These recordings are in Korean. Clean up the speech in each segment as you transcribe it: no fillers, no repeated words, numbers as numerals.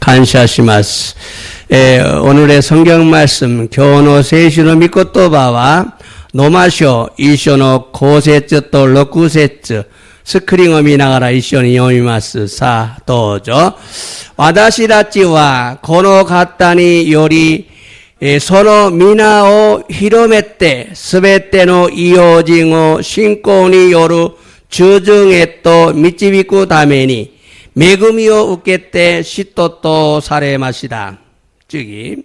감사시마스. 오늘의 성경 말씀 교노 세시노 미코토바와 노마쇼 이쇼노 고세츠 또 로쿠세츠 스크링어 미나가라 이쇼니 요미마스 사 도죠. 와다시다치와 고노 가타니 요리 소노 미나오 히로메떼 스베떼노 이오징오 신고니 요루 주중에 또 미치비쿠 다메니 메구미오 우케떼 시토토 사레마시다. 즉이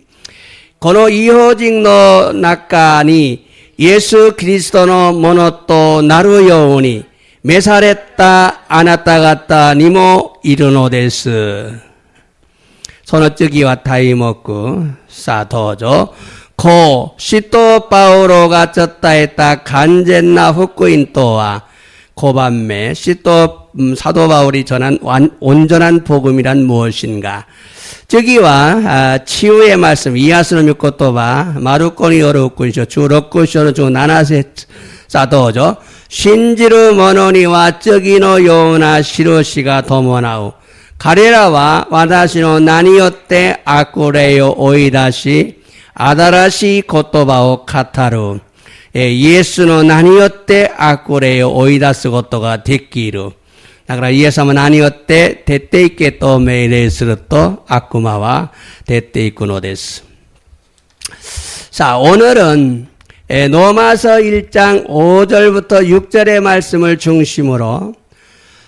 고노 이호징노 낙가니 예수 그리스도노 모노토 나루요우니 메사레타 아나타가타 니모 이르노데스. 소노쯔기와 타이모쿠 사토죠. 고 시토 파우로가 쩌따했다 간젠나 후쿠인토와 고밤매 시토 사도 바울이 전한 온전한 복음이란 무엇인가? 저기와 치유의 말씀 이야스노 미코토바 마루코니 요로쿠이쇼 주로쿠쇼노 주 나나세 사도죠. 신지르 모노니와 쩌기노 요나 시로시가 도모나우 가레라와 와다시노 나니요떼 아쿠레요 오이다시 아다라시 고토바오 카타루 예수노 나니요떼 아쿠레요 오이다스 고토가 데끼루だからイエス様何よって徹底いけと命令すると悪魔は徹底いくのです。자, 오늘은 로마서 1장 5절부터 6절의 말씀을 중심으로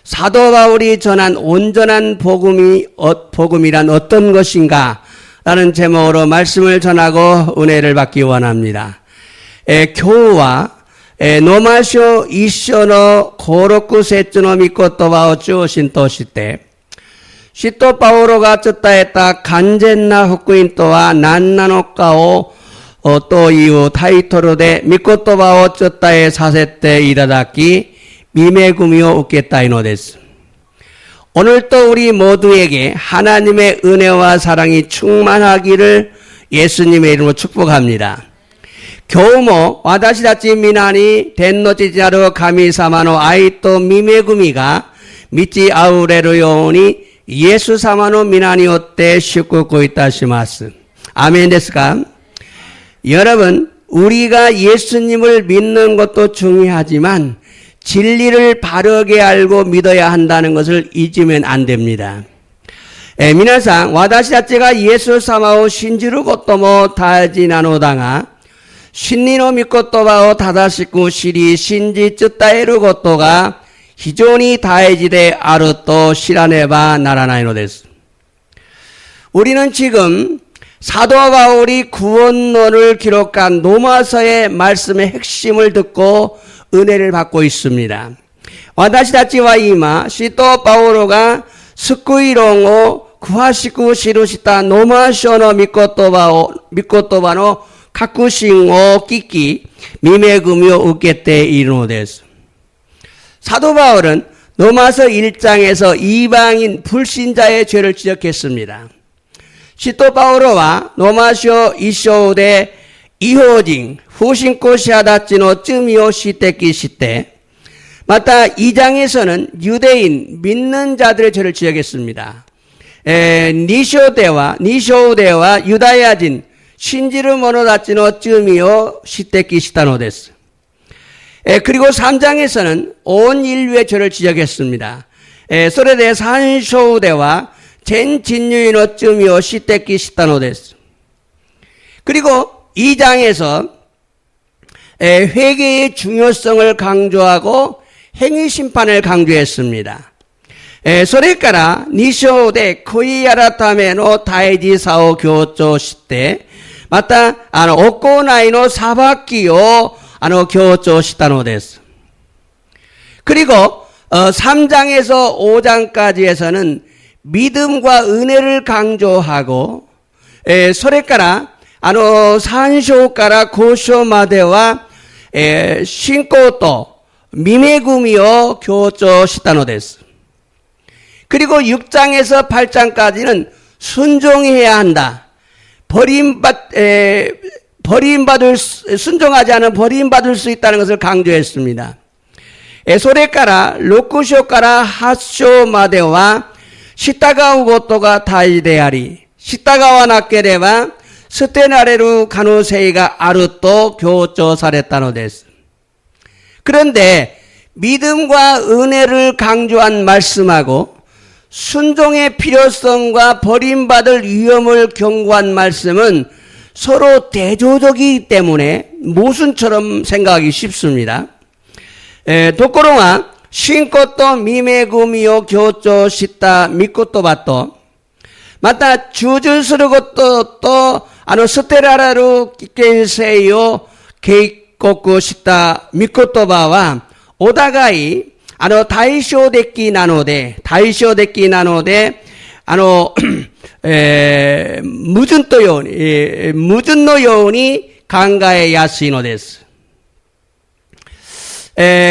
사도 바울이 전한 온전한 복음이란 어떤 것인가 라는 제목으로 말씀을 전하고 은혜를 받기 원합니다. 교우와 노마쇼 이쇼노 고로쿠 세츠노 미코토바오 쭈신토 시테 시토 파오로가 쩌따했다 간젠나 후쿠인토와 난나노카오 또 이후 타이토르데 미코토바오 쩌따의 사세테 이다다키 미메구미오 우케타이노데스. 오늘 또 우리 모두에게 하나님의 은혜와 사랑이 충만하기를 예수님의 이름으로 축복합니다. 교우모 와다시다치 미나니 덴노치자르 가미사마노 아이토 미메구미가 미치 아우레르 요오니 예수 사마노 미나니오떼 시쿠쿠 이타시마스. 아멘 데스까? 여러분, 우리가 예수님을 믿는 것도 중요하지만 진리를 바르게 알고 믿어야 한다는 것을 잊으면 안 됩니다. 미나상 와다시다치가 예수 사마오 신지루 고토모 다지나노다가 신니노 미코토바오 다다시쿠 시리 신지 쯔따에르 고토가 히조니 다에지데 아르토 시라네바 나라나이노데스. 우리는 지금 사도 바울이 구원론을 기록한 로마서의 말씀의 핵심을 듣고 은혜를 받고 있습니다. 와다시다치와 이마 시토 바오로가 스쿠이롱오 구하시쿠 시루시타 노마쇼노 미코토바노 카쿠싱오 끼끼 미메구미오 우케떼 이르노데스. 사도 바울은 로마서 1장에서 이방인 불신자의 죄를 지적했습니다. 시토 바오로와 노마쇼 이쇼우데 이호징 후신코 시아다치노 쯔미오 시테키 시테. 마타 2장에서는 유대인 믿는 자들의 죄를 지적했습니다. 니쇼우데와 유다야진 신지르 모노다치노 쯔미오 시테키 시타노데스. 그리고 3장에서는 온 인류의 죄를 지적했습니다. 소레데 산쇼우데와 젠 진유이노 쯔미오 시테키 시타노데스. 그리고 2장에서 회개의 중요성을 강조하고 행위 심판을 강조했습니다. 소레카라 니쇼우데 코이야라타메노 다이지 사오 교조 시테 마타 오코나이노 사바키오 교조 시타노데스. 그리고 3장에서 5장까지에서는 믿음과 은혜를 강조하고 소레카라 산쇼카라 고쇼마데와 신코토 미메구미오 교조 시타노데스. 그리고 6장에서 8장까지는 순종해야 한다. 순종하지 않으면 버림받을 수 있다는 것을 강조했습니다. 소레카라 로쿠쇼카라 하쇼마데와 시타가우 고토가 타이데아리 시타가와 나케레바 스테나레루 가누세이가 아루또 교조 사레타노 데스. 그런데 믿음과 은혜를 강조한 말씀하고 순종의 필요성과 버림받을 위험을 경고한 말씀은 서로 대조적이기 때문에 모순처럼 생각하기 쉽습니다. 도코로가 신고또 미메구미요 교조 시타 믿고또 바또 마타 주준스르고또 또 스테라라루 켄세요 게이코쿠 시타 믿고또 바와 오다가이 다이쇼 데끼 나노데 무준노 요원이 강가에 야스이노 데스.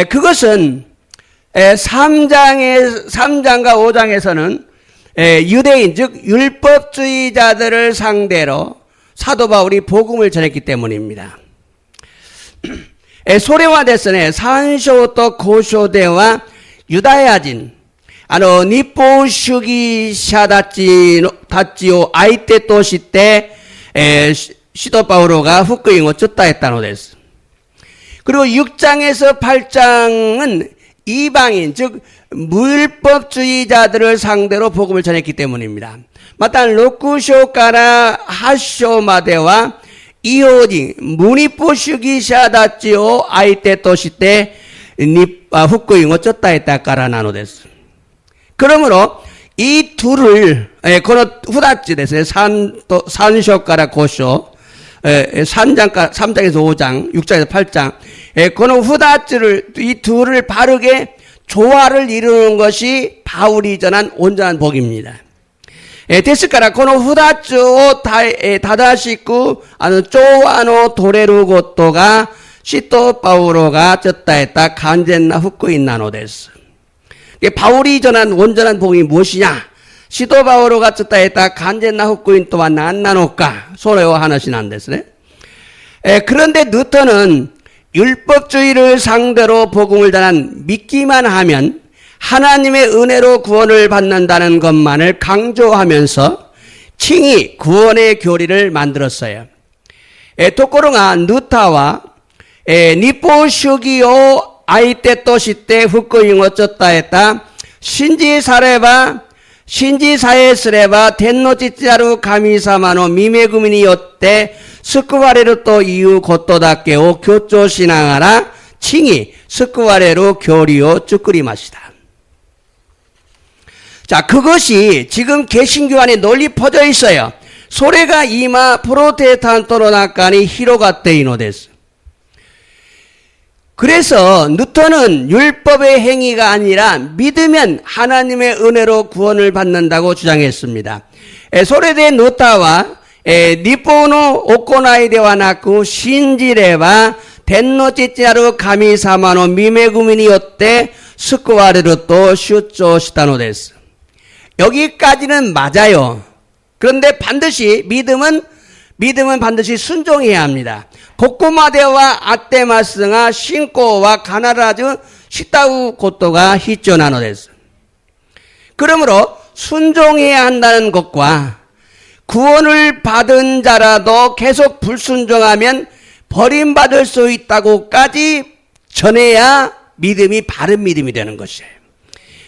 그것은 3장과 5장에서는 유대인 즉 율법주의자들을 상대로 사도 바울이 복음을 전했기 때문입니다. 소레와 데스네 산쇼토 고쇼대와 유다야진 니포슈기 샤다치오 아이테 또시때 시도 바오로가 후크잉어 쫓다 했다노 데스. 그리고 6장에서 8장은 이방인 즉 무율법주의자들을 상대로 복음을 전했기 때문입니다. 마탄 로쿠쇼카라 하쇼마데와 이호징 무니포슈기 샤다치오 아이테 또시때 후크잉어 쫓다 했다 까라나노 데스. 그러므로 이 둘을この 후다치 됐어요. 산쇼가라 고쇼 3장에서 5장 6장에서 8장 この 후다치를 이 둘을 바르게 조화를 이루는 것이 바울이 전한 온전한 복입니다. ですからこの 후다치を正しく調和の取れることが使徒パウロが伝えた完全な福音なのです。 바울이 전한 온전한 복음이 무엇이냐? 시도 바오로가伝えた 간젠나福音 또한 난나노까? 소레오 하나씩 안 됐으네. 그런데 누터는 율법주의를 상대로 복음을 전한 믿기만 하면 하나님의 은혜로 구원을 받는다는 것만을 강조하면서 칭히 구원의 교리를 만들었어요. 토코로가 누타와 니포슈기오 아이테 또시때 후크잉 어쩌다 했다. 신지사레바 신지사에스레바 텐노치짜루 가미사마노 미메구미니 요때 스쿠와레루 또 이유 곧도다케오 교조 신앙하라 칭이 스쿠와레루 교리오 쭈꾸리 마시다. 자, 그것이 지금 개신교 안에 널리 퍼져 있어요. 소레가 이마 프로테스탄토로 나까니 히로가테이노 데스. 그래서 누터는 율법의 행위가 아니라 믿으면 하나님의 은혜로 구원을 받는다고 주장했습니다. 소레데 누타와 니포노 오코나이데와 나쿠 신지레와 덴노치짜루 가미사마노 미메구미니요때 스쿠와레루 또 슈조시타노 데스. 여기까지는 맞아요. 그런데 반드시 믿음은 반드시 순종해야 합니다. 고코마데와 아테마스가 신고와 가나라즈 시타우 고토가 히쪼나노 데스. 그러므로 순종해야 한다는 것과 구원을 받은 자라도 계속 불순종하면 버림받을 수 있다고까지 전해야 믿음이 바른 믿음이 되는 것이에요.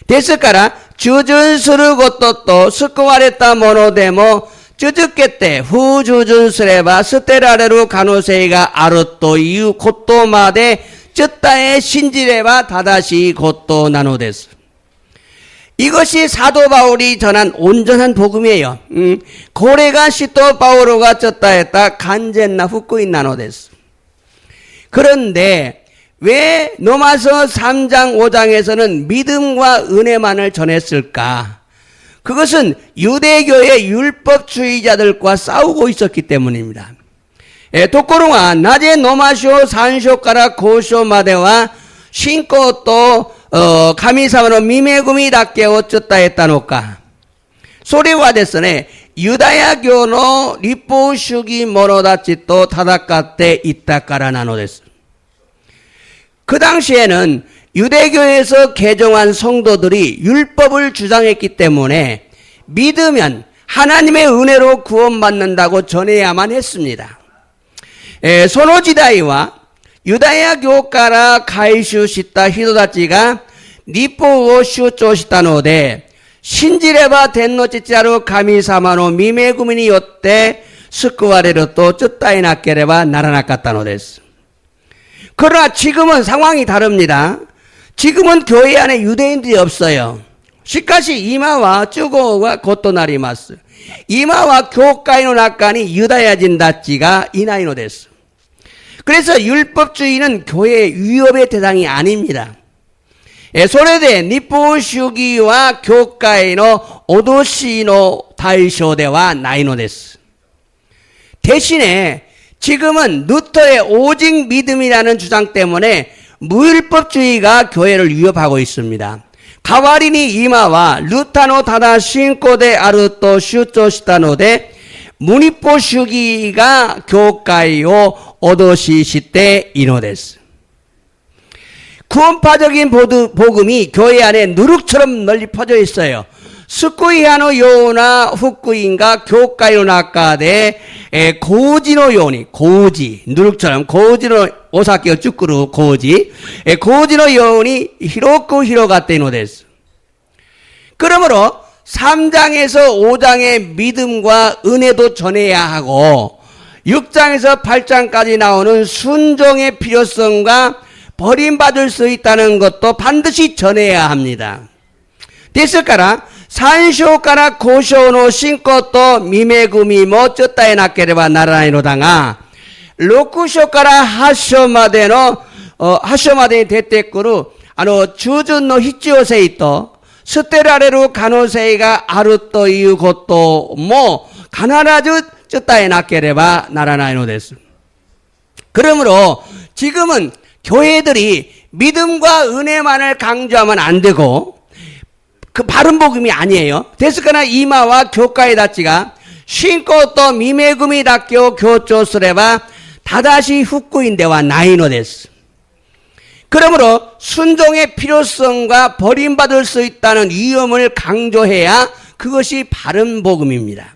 ですから従順することと救われたものでも続けて不従順すれば捨てられる可能性があるということまで絶対信じれば正しいことなのです。 이것이 사도 바울이 전한 온전한 복음이에요. 고래가 시도 바울로가 쳤다 했다 간젠나 후쿠인 나노 데스. 그런데 왜 로마서 3장 5장에서는 믿음과 은혜만을 전했을까? 그것은 유대교의 율법주의자들과 싸우고 있었기 때문입니다. 도코로가 낮에 노마쇼 산쇼가라 고쇼마데와 신고 또 가미사마노 미메구미 닦게 어쩌다 했다노까? 소리와 됐으네 유다야교노 리포슈기 모노다치 또 타다카테 있다까라 나노데스. 그 당시에는 유대교에서 개종한 성도들이 율법을 주장했기 때문에 믿으면 하나님의 은혜로 구원받는다고 전해야만 했습니다. 소노지다이와 유다야 교과라 가이슈 시타 히도다치가 니포오 슈조 시타노데 신지레바 덴노치짜로 가미사마노 미메구미니 요때 스쿠와레로 또 쩌따이 나케레바 나라나까따노 데스. 그러나 지금은 상황이 다릅니다. 지금은 교회 안에 유대인들이 없어요. 시카시 이마와 쭈고와 고토나리마스. 이마와 교과이노 낙간이 유다야진 다치가 이나이노 데스. 그래서 율법주의는 교회의 위협의 대상이 아닙니다. 소레데 니포슈기와 교과이노 오도시노 다이쇼데와 나이노 데스. 대신에 지금은 루터의 오직 믿음이라는 주장 때문에 무율법주의가 교회를 위협하고 있습니다. 가와리니 이마와 루타노 다다 신코데 아르토 슈조시타노데 무니포슈기가 교과이오 오도시시테 이노데스. 구원파적인 복음이 교회 안에 누룩처럼 널리 퍼져 있어요. 스쿠이하노 요나 후쿠인가 교과이노 나카데 고지노 요니 고지 누룩처럼 고지노 오사케오 쭈꾸루 고지 고지노 요니 히로쿠 히로가테노 데스. 그러므로 3장에서 5장의 믿음과 은혜도 전해야 하고 6장에서 8장까지 나오는 순종의 필요성과 버림받을 수 있다는 것도 반드시 전해야 합니다.ですから3章から5章の信仰と見恵みもちょっと得なければならないのだが、6章から8章までの、8章までに出てくる、従順の必要性と、捨てられる可能性があるということも、必ずちょっと得なければならないのです。 그러므로 지금은 교회들이 믿음과 은혜만을 강조하면 안 되고, 그 바른 복음이 아니에요. 데스카나 이마와 교과의 다치가 신고 또 미메구미 다교 교조스레바 다다시 후쿠인데와 나이노 데스. 그러므로 순종의 필요성과 버림받을 수 있다는 위험을 강조해야 그것이 바른 복음입니다.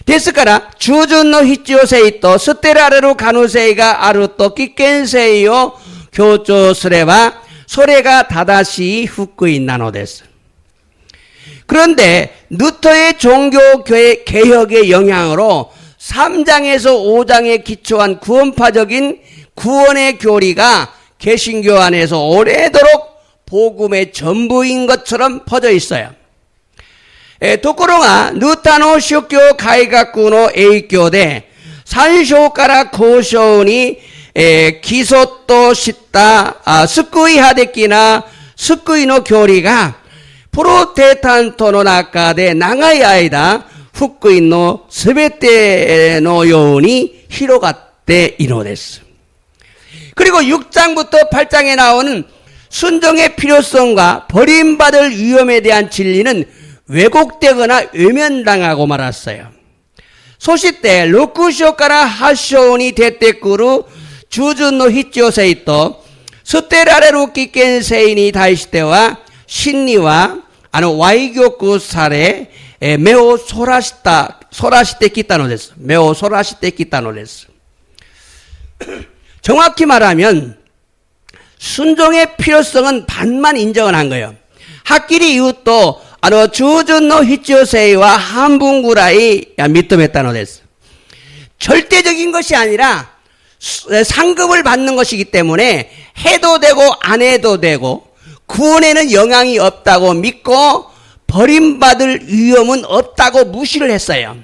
데스카라 주준노 히치오세이토 스테라레로 가누세이가 아루토 끼켄세이요 교조스레바 소레가 다다시 후쿠인 나노 데스. 그런데 루터의 종교교회 개혁의 영향으로 3장에서 5장에 기초한 구원파적인 구원의 교리가 개신교 안에서 오래도록 복음의 전부인 것처럼 퍼져 있어요. 도코로가 루타노 쇼교 가이가쿠노 에이교대 산쇼가라 고쇼니 기소또 시타 스쿠이 하데키나 스쿠이노 교리가プロテタントの中で長い間、福音のすべてのように広がっているのです。 그리고 6장부터 8장에 나오는 순종의 필요성과 버림받을 위험에 대한 진리는 왜곡되거나 외면당하고 말았어요. そして、6章から8章に出てくる従順の必要性と捨てられる危険性に対しては、真理は歪曲され、目をそらしてきたのです。目をそらしてきたのです。 정확히 말하면 순종의 필요성은 반만 인정을 한 거예요. 하끼리 이웃도 주준노 히치오세이와 한분구라이 믿음했다는 데스. 절대적인 것이 아니라 상급을 받는 것이기 때문에 해도 되고 안 해도 되고 구원에는 영향이 없다고 믿고 버림받을 위험은 없다고 무시를 했어요.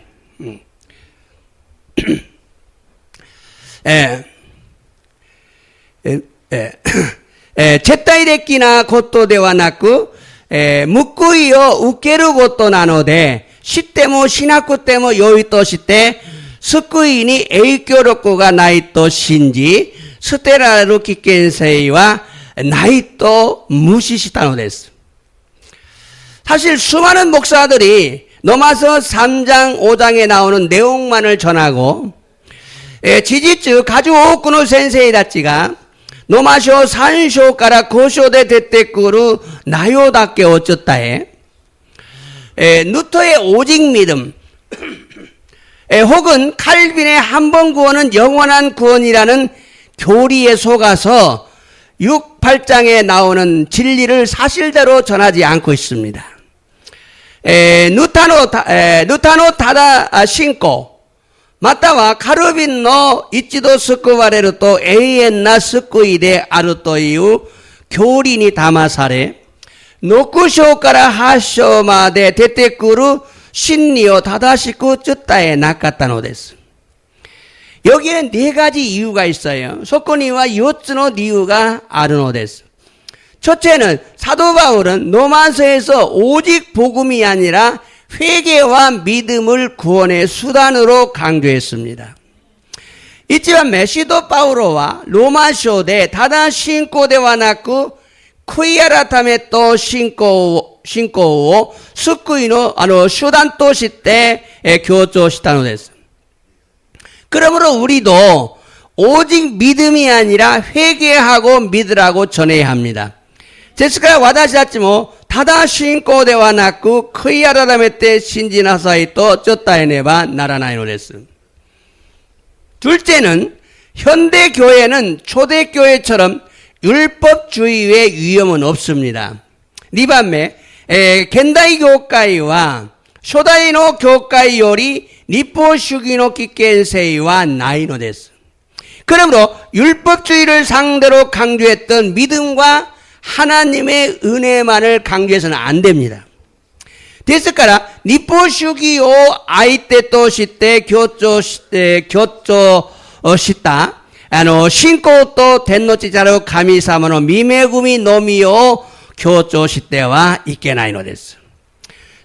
제타이레키나 것도 되와 나쿠 묵구이요 우케르 것도 나노데 시때모 시나쿠 때모 요이토 시때 스쿠이니 에이교로코가 나이토 신지 스테라루 키켄세이와 나이토 무시시타노 데스. 사실 수많은 목사들이 로마서 3장 5장에 나오는 내용만을 전하고 지지츠 가주 오쿠노 센세이 다치가 로마쇼 3章から5章で出てくる内容だけをちょっと 누터의 오직 믿음, 혹은 칼빈의 한 번 구원은 영원한 구원이라는 교리에 속아서 6, 8장에 나오는 진리를 사실대로 전하지 않고 있습니다. 누타노 다다 신고 마타와 카르빈 너 이치도 스쿠바레르 또 에이엔나 스쿠이데 아르토 이유 교리니 다마사레 노쿠쇼카라 하쇼마데 데테쿠르 신니오 다다시쿠 쯔따에 나카타노 데스. 여기에는 네 가지 이유가 있어요. 소코니와 요츠노 이유가 아르노 데스. 첫째는 사도 바울은 로마서에서 오직 복음이 아니라 회개와 믿음을 구원의 수단으로 강조했습니다. 이지만 메시도 바우로와 로마쇼데 다다 신고대와 나쿠 쿠이아라타메 또 신고 스쿠이노 수단 또 시대 교조 시타노 데스. 그러므로 우리도 오직 믿음이 아니라 회개하고 믿으라고 전해야 합니다. 제스카라 와다시다치모 다다 신고대와 나쿠 크이아라다메 때 신진하사이 또 쩌따에네바 나라나이노 데스. 둘째는 현대 교회는 초대 교회처럼 율법주의의 위험은 없습니다. 니밤메 겐다이 교회와 쇼다이노 교회 요리 니포 슈기노 키켄세이와 나이노 데스. 그러므로 율법주의를 상대로 강조했던 믿음과 하나님의 은혜만을 강조해서는 안 됩니다. 데스카라 니포 슈기오 아이테 시때 교조 시타 신고 또 덴노치자로 가미사모노 미메구미 노미오 교조 시때와 이케나이노 데스.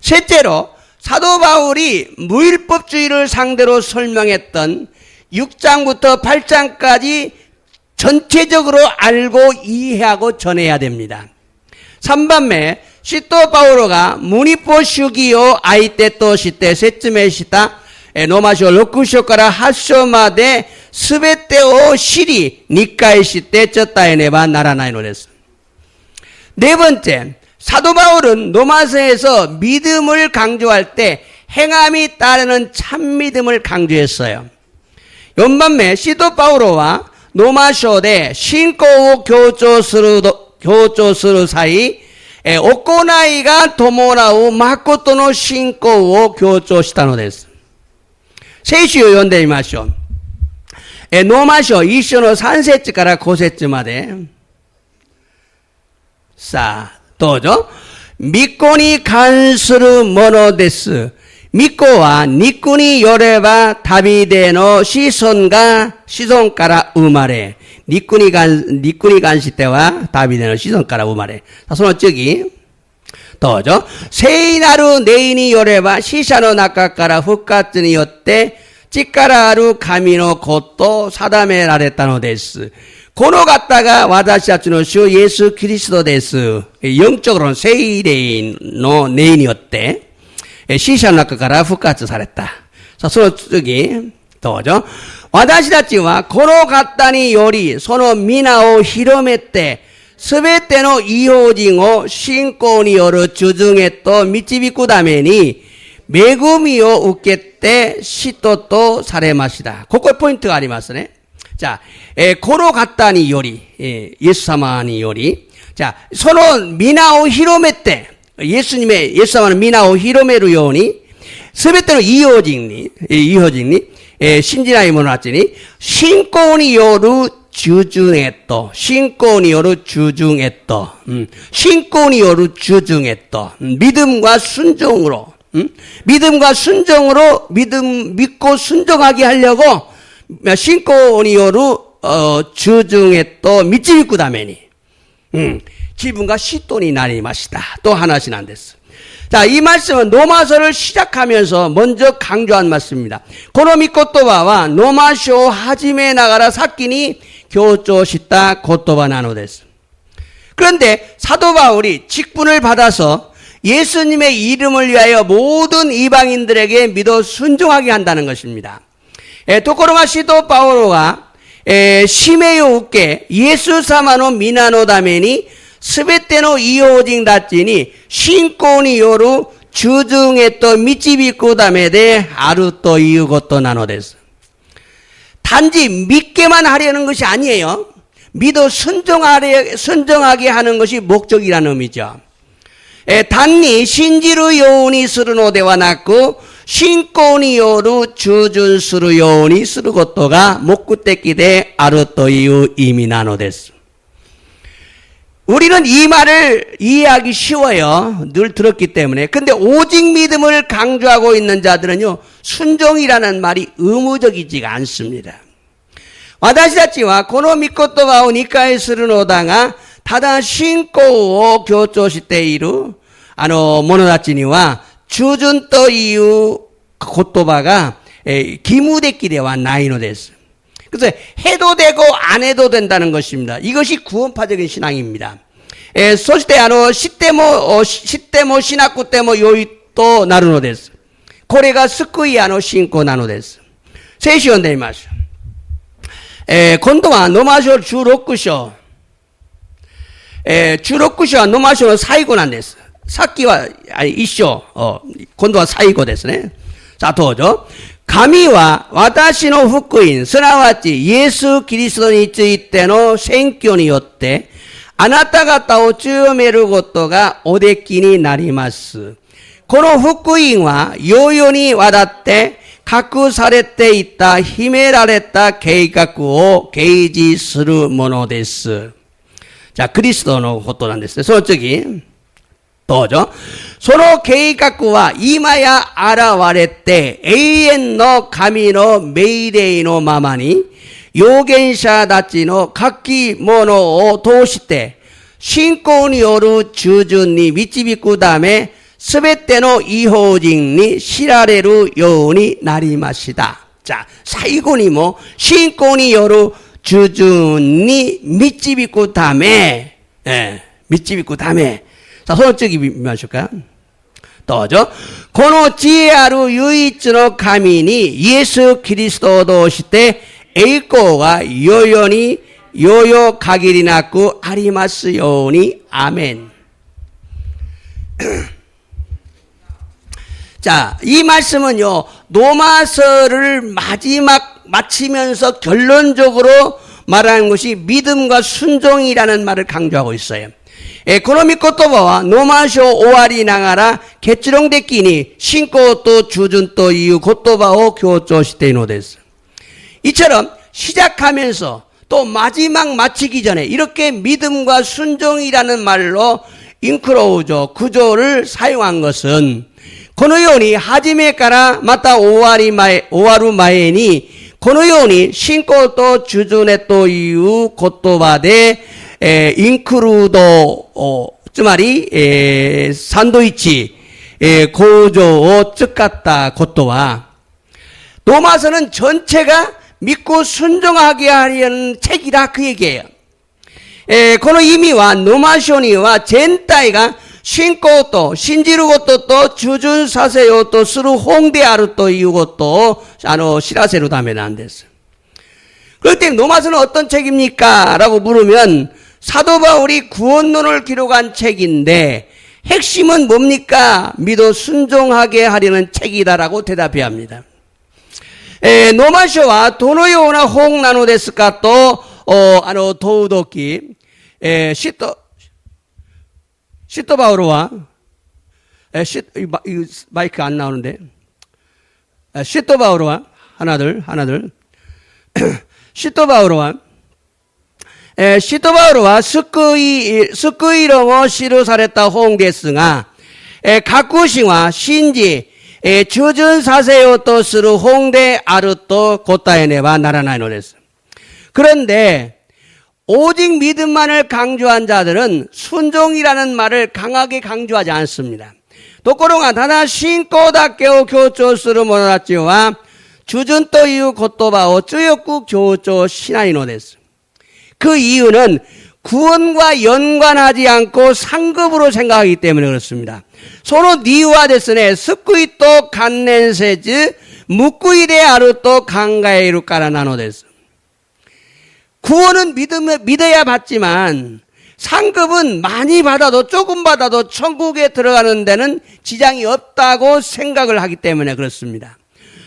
셋째로 사도 바울이 무율법주의를 상대로 설명했던 6장부터 8장까지 전체적으로 알고 이해하고 전해야 됩니다. 3番目 시토 바오로가 무니포 슈기요 아이테토 시테 세츠메 시타 노마쇼 6쇼から 8쇼まで 全てを知り 理解してちょっとえねばならないのです. 네 번째, 사도 바울은 로마서에서 믿음을 강조할 때 행함이 따르는 참 믿음을 강조했어요. 연반매 시도 바오로와 노마쇼대 신고 교조스루 사이 오코나이가 도모라우 마코토노 신고 교조시타노 데스. 세이슈 연대이마쇼. 노마쇼 1쇼의 3節から 5節まで. 자, 또죠. 믿고に関するものです. 믿고は肉によれば旅での子孫から生まれ、肉に関しては旅での子孫から生まれ。その次、どうぞ。聖なる霊によれば死者の中から復活によって力ある神のことを定められたのです。この方が私たちの主イエス・キリストです。영적으로는聖霊の霊によって死者の中から復活された。その次、どうぞ。私たちはこの方により、その皆を広めて、すべての異邦人を信仰による従順へと導くために、恵みを受けて使徒とされました。ここにポイントがありますね。じゃあ、この方により、イエス様により、じゃあ、その皆を広めて、イエス様の皆を広めるように、すべての異邦人に、信じない者たちに、信仰による従順へと、信仰による従順へと、믿음과 순종으로, 믿고 순종하게 하려고, 신고による 従順へと導くために、自分が使徒になりましたと話なんです。 자, 이 말씀은 로마서를 시작하면서 먼저 강조한 말씀입니다. この御言葉は 로마쇼 하지메 나가라 사키니 교조시다言葉なのです. 그런데 사도 바울이 직분을 받아서 예수님의 이름을 위하여 모든 이방인들에게 믿어 순종하게 한다는 것입니다. ところが使徒パウロが使命を受けイエス様の皆のためにすべての異邦人たちに信仰による 주중에 또 미치비고 다음에 대 아루 또 이유고 나노데스. 단지 믿게만 하려는 것이 아니에요. 믿어 순종하게 하는 것이 목적이라는 의미죠. 단니 신지루 요운이 스르노데와 났고 신권이 요루 주준스루 요운이 스르 것도가 목구떼끼대 아루 또 이유 이미 나노데스. 우리는 이 말을 이해하기 쉬워요. 늘 들었기 때문에. 근데 오직 믿음을 강조하고 있는 자들은요, 순종이라는 말이 의무적이지가 않습니다. 와다시다치와 고노 미코토가 오니까에 스르노다가 다다 신고오 교조시테이루 모노다치니와 주준또 이유 고토바가 기무데끼대와 나이노데스. 그래서 해도 되고 안 해도 된다는 것입니다. 이것이 구원파적인 신앙입니다. 소시테 시테모 시나쿠 때모 요이또 나루노데스. 고래가 스쿠이 신고 나노데스. 세시온 데이마쇼. 곤도와 노마쇼 주로쿠쇼. 주로쿠쇼와 노마쇼는 사이고 난데스. 사키와 이쇼. 곤도와 사이고 데스네. 자, 도죠. 가미와 와다시노 후쿠인 스나와치 예수 그리스도니 쯔이때노 생교니요때 아나타가 따오 쯔메루 고토가 오데끼니 나리마스. 고노 후쿠인과 요요니 와다때 가쿠 사레때 있다 히메라레타 게이가쿠오 게이지스루 모노데스. 자, 그리스도노 고토란데스. 솔직히 또죠. 소노 게이가쿠와 이마야 아라와레때 에이엔노 가미노 메이데이노 마마니 요겐샤 다치노 각기 모노 도시때 신고니 요루 주준니 미치비쿠 다음에 스베테노 이호징니 시라레루 요니 나리마시다. 자, 사이고니 뭐 신고니 요루 주준니 미치비쿠 다음에 미치비쿠 다음에 자, 손쪽이 미마실까? 또죠. 고노 지혜아루 유이츠노 가미니 예수 그리스도도 시때 에이코가 요요니 요요 가기리 낳고 아리마스 요니 아멘. 자, 이 말씀은요, 노마서를 마치면서 결론적으로 말하는 것이 믿음과 순종이라는 말을 강조하고 있어요. 에코노미 코토바와 노마쇼 오아리 나가라 개치롱데끼니 신고 또 주준 또 이유 고토바오 교조시테이노데스. 이처럼 시작하면서 또 마지막 마치기 전에 이렇게 믿음과 순종이라는 말로 인크로우조 구조를 사용한 것은 고노요니 하지메까라 마타 오와루 마에니 고노요니 신고 또 주준에 또 이유 고토바데 인크루도つまりサンドイッチ工場を使ったことは 로마서는 전체가 믿고 순종하게 하려는 책이다 그 얘기예요. この意味は 노마쇼には全体が信仰と信じることと従順させようとする本であるということを知らせるためなんです。 그럴 때 로마서는 어떤 책입니까? 라고 물으면 사도 바울이 구원론을 기록한 책인데 핵심은 뭡니까? 믿어 순종하게 하려는 책이다라고 대답해야 합니다. 노마쇼와 도노요나 홍 나노데스까 또 도우도키 시토 바울과 마이크 안 나오는데 시토 바울과 하나들 시토 바울과スクイ論を記された本ですが、各人は信じ、従順させようとする本であると答えねばならないのです。 그런데 오직 믿음만을 강조한 자들은 순종이라는 말을 강하게 강조하지 않습니다. ところがただ信仰だけを強調する者たちは従順という言葉を強く強調しないのです。 그 이유는 구원과 연관하지 않고 상급으로 생각하기 때문에 그렇습니다. 서로 니와 데스네 스쿠이토 간넨세즈 무쿠이데 아루토 강가에루 까라나노 데스. 구원은 믿어야 받지만 상급은 많이 받아도 조금 받아도 천국에 들어가는 데는 지장이 없다고 생각을 하기 때문에 그렇습니다.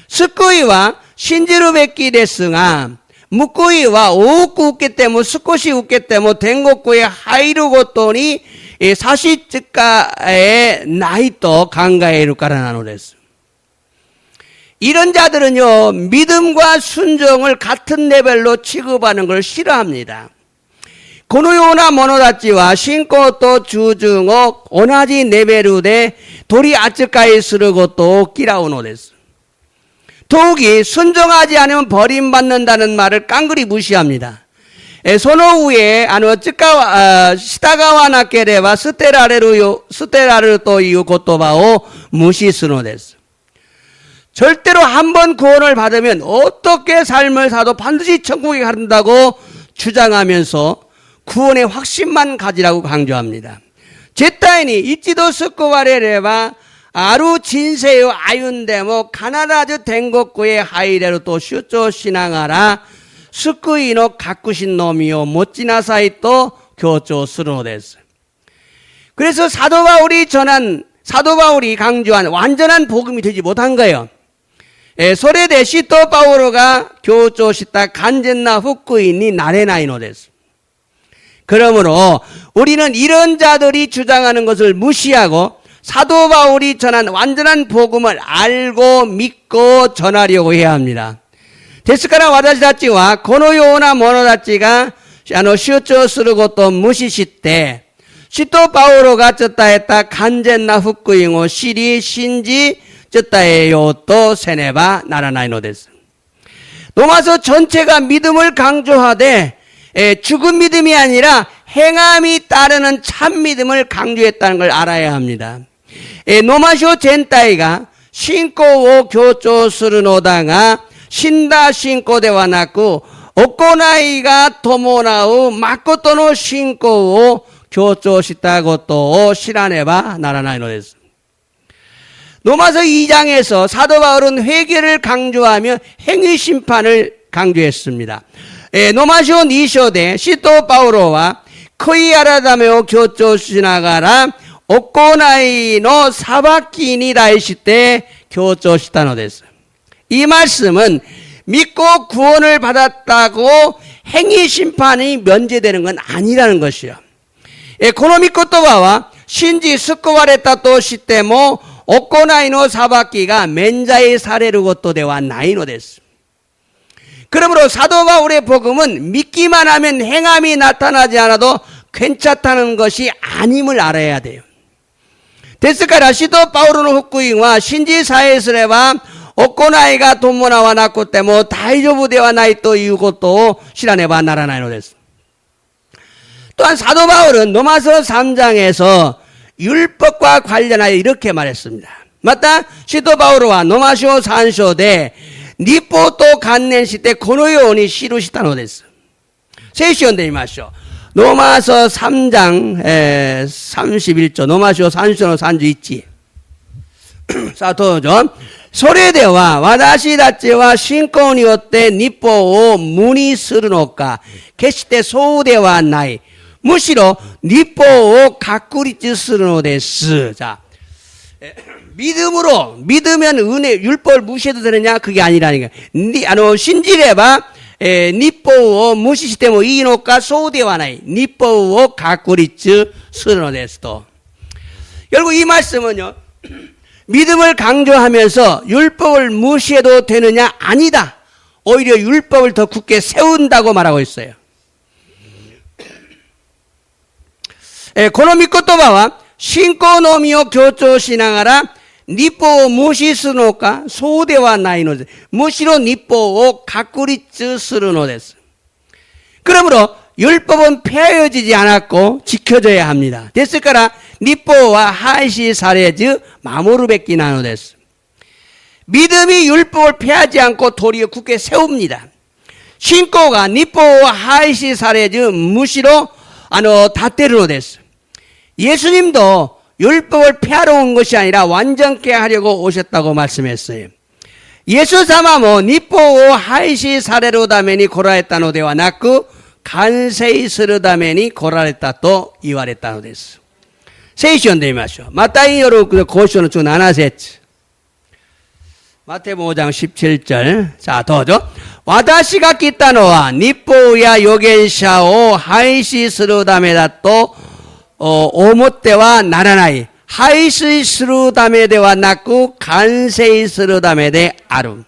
스코이와 신지로 뵙기 됐으나 묵고이와 오욱구 웃게 때문 스콧이 웃게 때문 된곡구에 하이루고 또니 사시즉가의 나이또 강가에루 까라나노랬어. 이런 자들은요 믿음과 순종을 같은 레벨로 취급하는 걸 싫어합니다. 고노요나 모노다치와 신고또 주중어 오나지 레벨루데 도리 아츠까이 스르고 또 끼라오노랬어. 더욱이 순종하지 않으면 버림받는다는 말을 깡그리 무시합니다. 소노우에 시타가와 나케레와 스테라르 또 이유 고토바오 무시스노데스. 절대로 한 번 구원을 받으면 어떻게 삶을 사도 반드시 천국에 간다고 주장하면서 구원의 확신만 가지라고 강조합니다. 제타인이 이치도 스코와레레와 아루 진세요 아윤데모 가나다즈 된곡구에 하이레로 또 슈조 신앙하라 스쿠이노 가꾸신 놈이요 못지나사이 또 교조 스르노데스. 그래서 사도 바울이 강조한 완전한 복음이 되지 못한 거예요. 소레데 시토 바오로가 교조 시타 간젠나 후쿠이니 나레나이노데스. 그러므로 우리는 이런 자들이 주장하는 것을 무시하고 사도 바울이 전한 완전한 복음을 알고 믿고 전하려고 해야 합니다. 데스카라 와다시다치와 고노요나 모노다치가 시오초 스르고 또 무시시때 시토 바오로가 쩌따했다 간젠나 후쿠잉오 시리 신지 쩌따에요 또 세네바 나라나이노데스. 로마서 전체가 믿음을 강조하되 죽은 믿음이 아니라 행함이 따르는 참 믿음을 강조했다는 걸 알아야 합니다. 노마쇼 젠타이가 신고오 교조 스르노다가 신다 신고대와 났고 오코나이가 토모나우 마코토노 신고오 교조 시타고 또 시라네바 나라나이노데스. 로마서 2장에서 사도 바울은 회개를 강조하며 행위 심판을 강조했습니다. 노마쇼 2쇼대 시토 바우로와 코이아라다메오 교조 시나가라 오코나이노 사바키니 라이시테 교조 시타노데스. 이 말씀은 믿고 구원을 받았다고 행위 심판이 면제되는 건 아니라는 것이요. 고노미코 또바와 신지 스코와레타 또 시테모 오코나이노 사바키가 멘자의 사례르고 또 대와 나이노데스. 그러므로 사도 바울의 복음은 믿기만 하면 행함이 나타나지 않아도 괜찮다는 것이 아님을 알아야 돼요. 데스카라 시도 바울은 후쿠잉와 신지 사에스레와 오코나이가 돈모나와 나코 때모 다이조부대와 나이 또 이유고 또 시라네바 나라나이노데스. 또한 사도 바울은 로마서 3장에서 율법과 관련하여 이렇게 말했습니다. 맞다 시도 바울과 노마쇼 산쇼대 니포토 간넨시대 고노요니 시루시타노데스. 세시온데 이마쇼 노마서 3장 31조 노마쇼 산쇼노 산주 있지. 사토죠. 소레대와 와다시다치와 신코니오때 니포오 무니 스르노까 게시테 소우대와 나이 무시로 니포오 가꾸리츠 스르노데스. 자, 믿으면 은혜 율법을 무시해도 되느냐 그게 아니라니까. 신지레바 니포오 무시시테모 이노까 소우대와 나이 니포오 가꾸리츠 스르노데스도. 결국 이 말씀은요. 믿음을 강조하면서 율법을 무시해도 되느냐? 아니다. 오히려 율법을 더 굳게 세운다고 말하고 있어요. 고노미코 또바와 신고노미오 교조 신앙하라 니포 무시스노까 소대와 나이노데 무시로 니포오 가꾸리츠 스르노데스. 그러므로 율법은 폐하여지지 않았고 지켜져야 합니다. 됐을까라 니포와 하이시 사레즈 마모르베끼 나노데스. 믿음이 율법을 폐하지 않고 도리어 굳게 세웁니다. 신고가 니포와 하이시 사레즈 무시로 다테르노데스. 예수님도 율법을 폐하러 온 것이 아니라 완전케 하려고 오셨다고 말씀했어요. 예수 사마모 니포오 하이시 사레로 다메니 고라했다노데와 나쿠 간세히するために来られたと言われたのです。聖書を読んでみましょう。マタイによる5章の17節。マテ5장 17절。さあ、どうぞ。私が来たのは、律法や預言者を廃止するためだと思ってはならない。廃止するためではなく、完成するためである。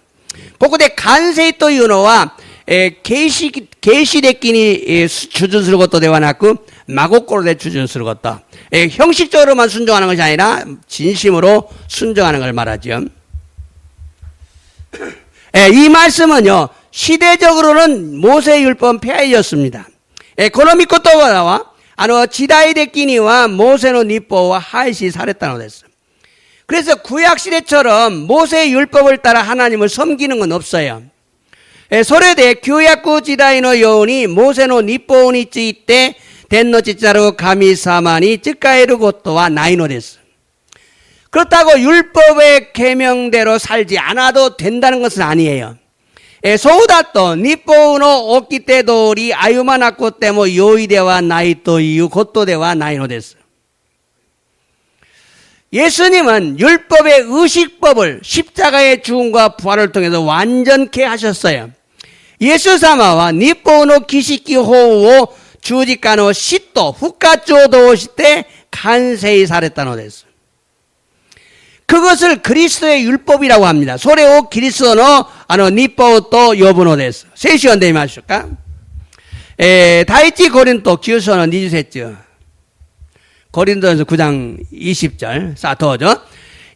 ここで完成というのは、形式的に추준することではなく、真心で추준すること。형식적으로만 순종하는 것이 아니라 진심으로 순종하는 걸 말하죠. 이 말씀은요, 시대적으로는 모세율법은 폐하였습니다. この御言葉は時代的にはモーセの律法は廃止されたのです。 그래서 구약시대처럼 모세의 율법을 따라 하나님을 섬기는 건 없어요. それで旧約時代のようにモーセの律法について天の父なる神様に仕えることはないのです。 그렇다고 율법의 계명대로 살지 않아도 된다는 것은 아니에요. そうだと律法の掟通り歩まなくても良いではないということではないのです。 예수님은 율법의 의식법을 십자가의 죽음과 부활을 통해서 완전케 하셨어요. 예수様は律法の儀式法を十字架の死と復活を通して完成されたのです。 그것을 그리스도의 율법이라고 합니다. それをキリストの律法と呼ぶのです。聖書を読んでみましょうか。第一コリント9章の20節。 고린도전서 9장 20절. 자, 도죠.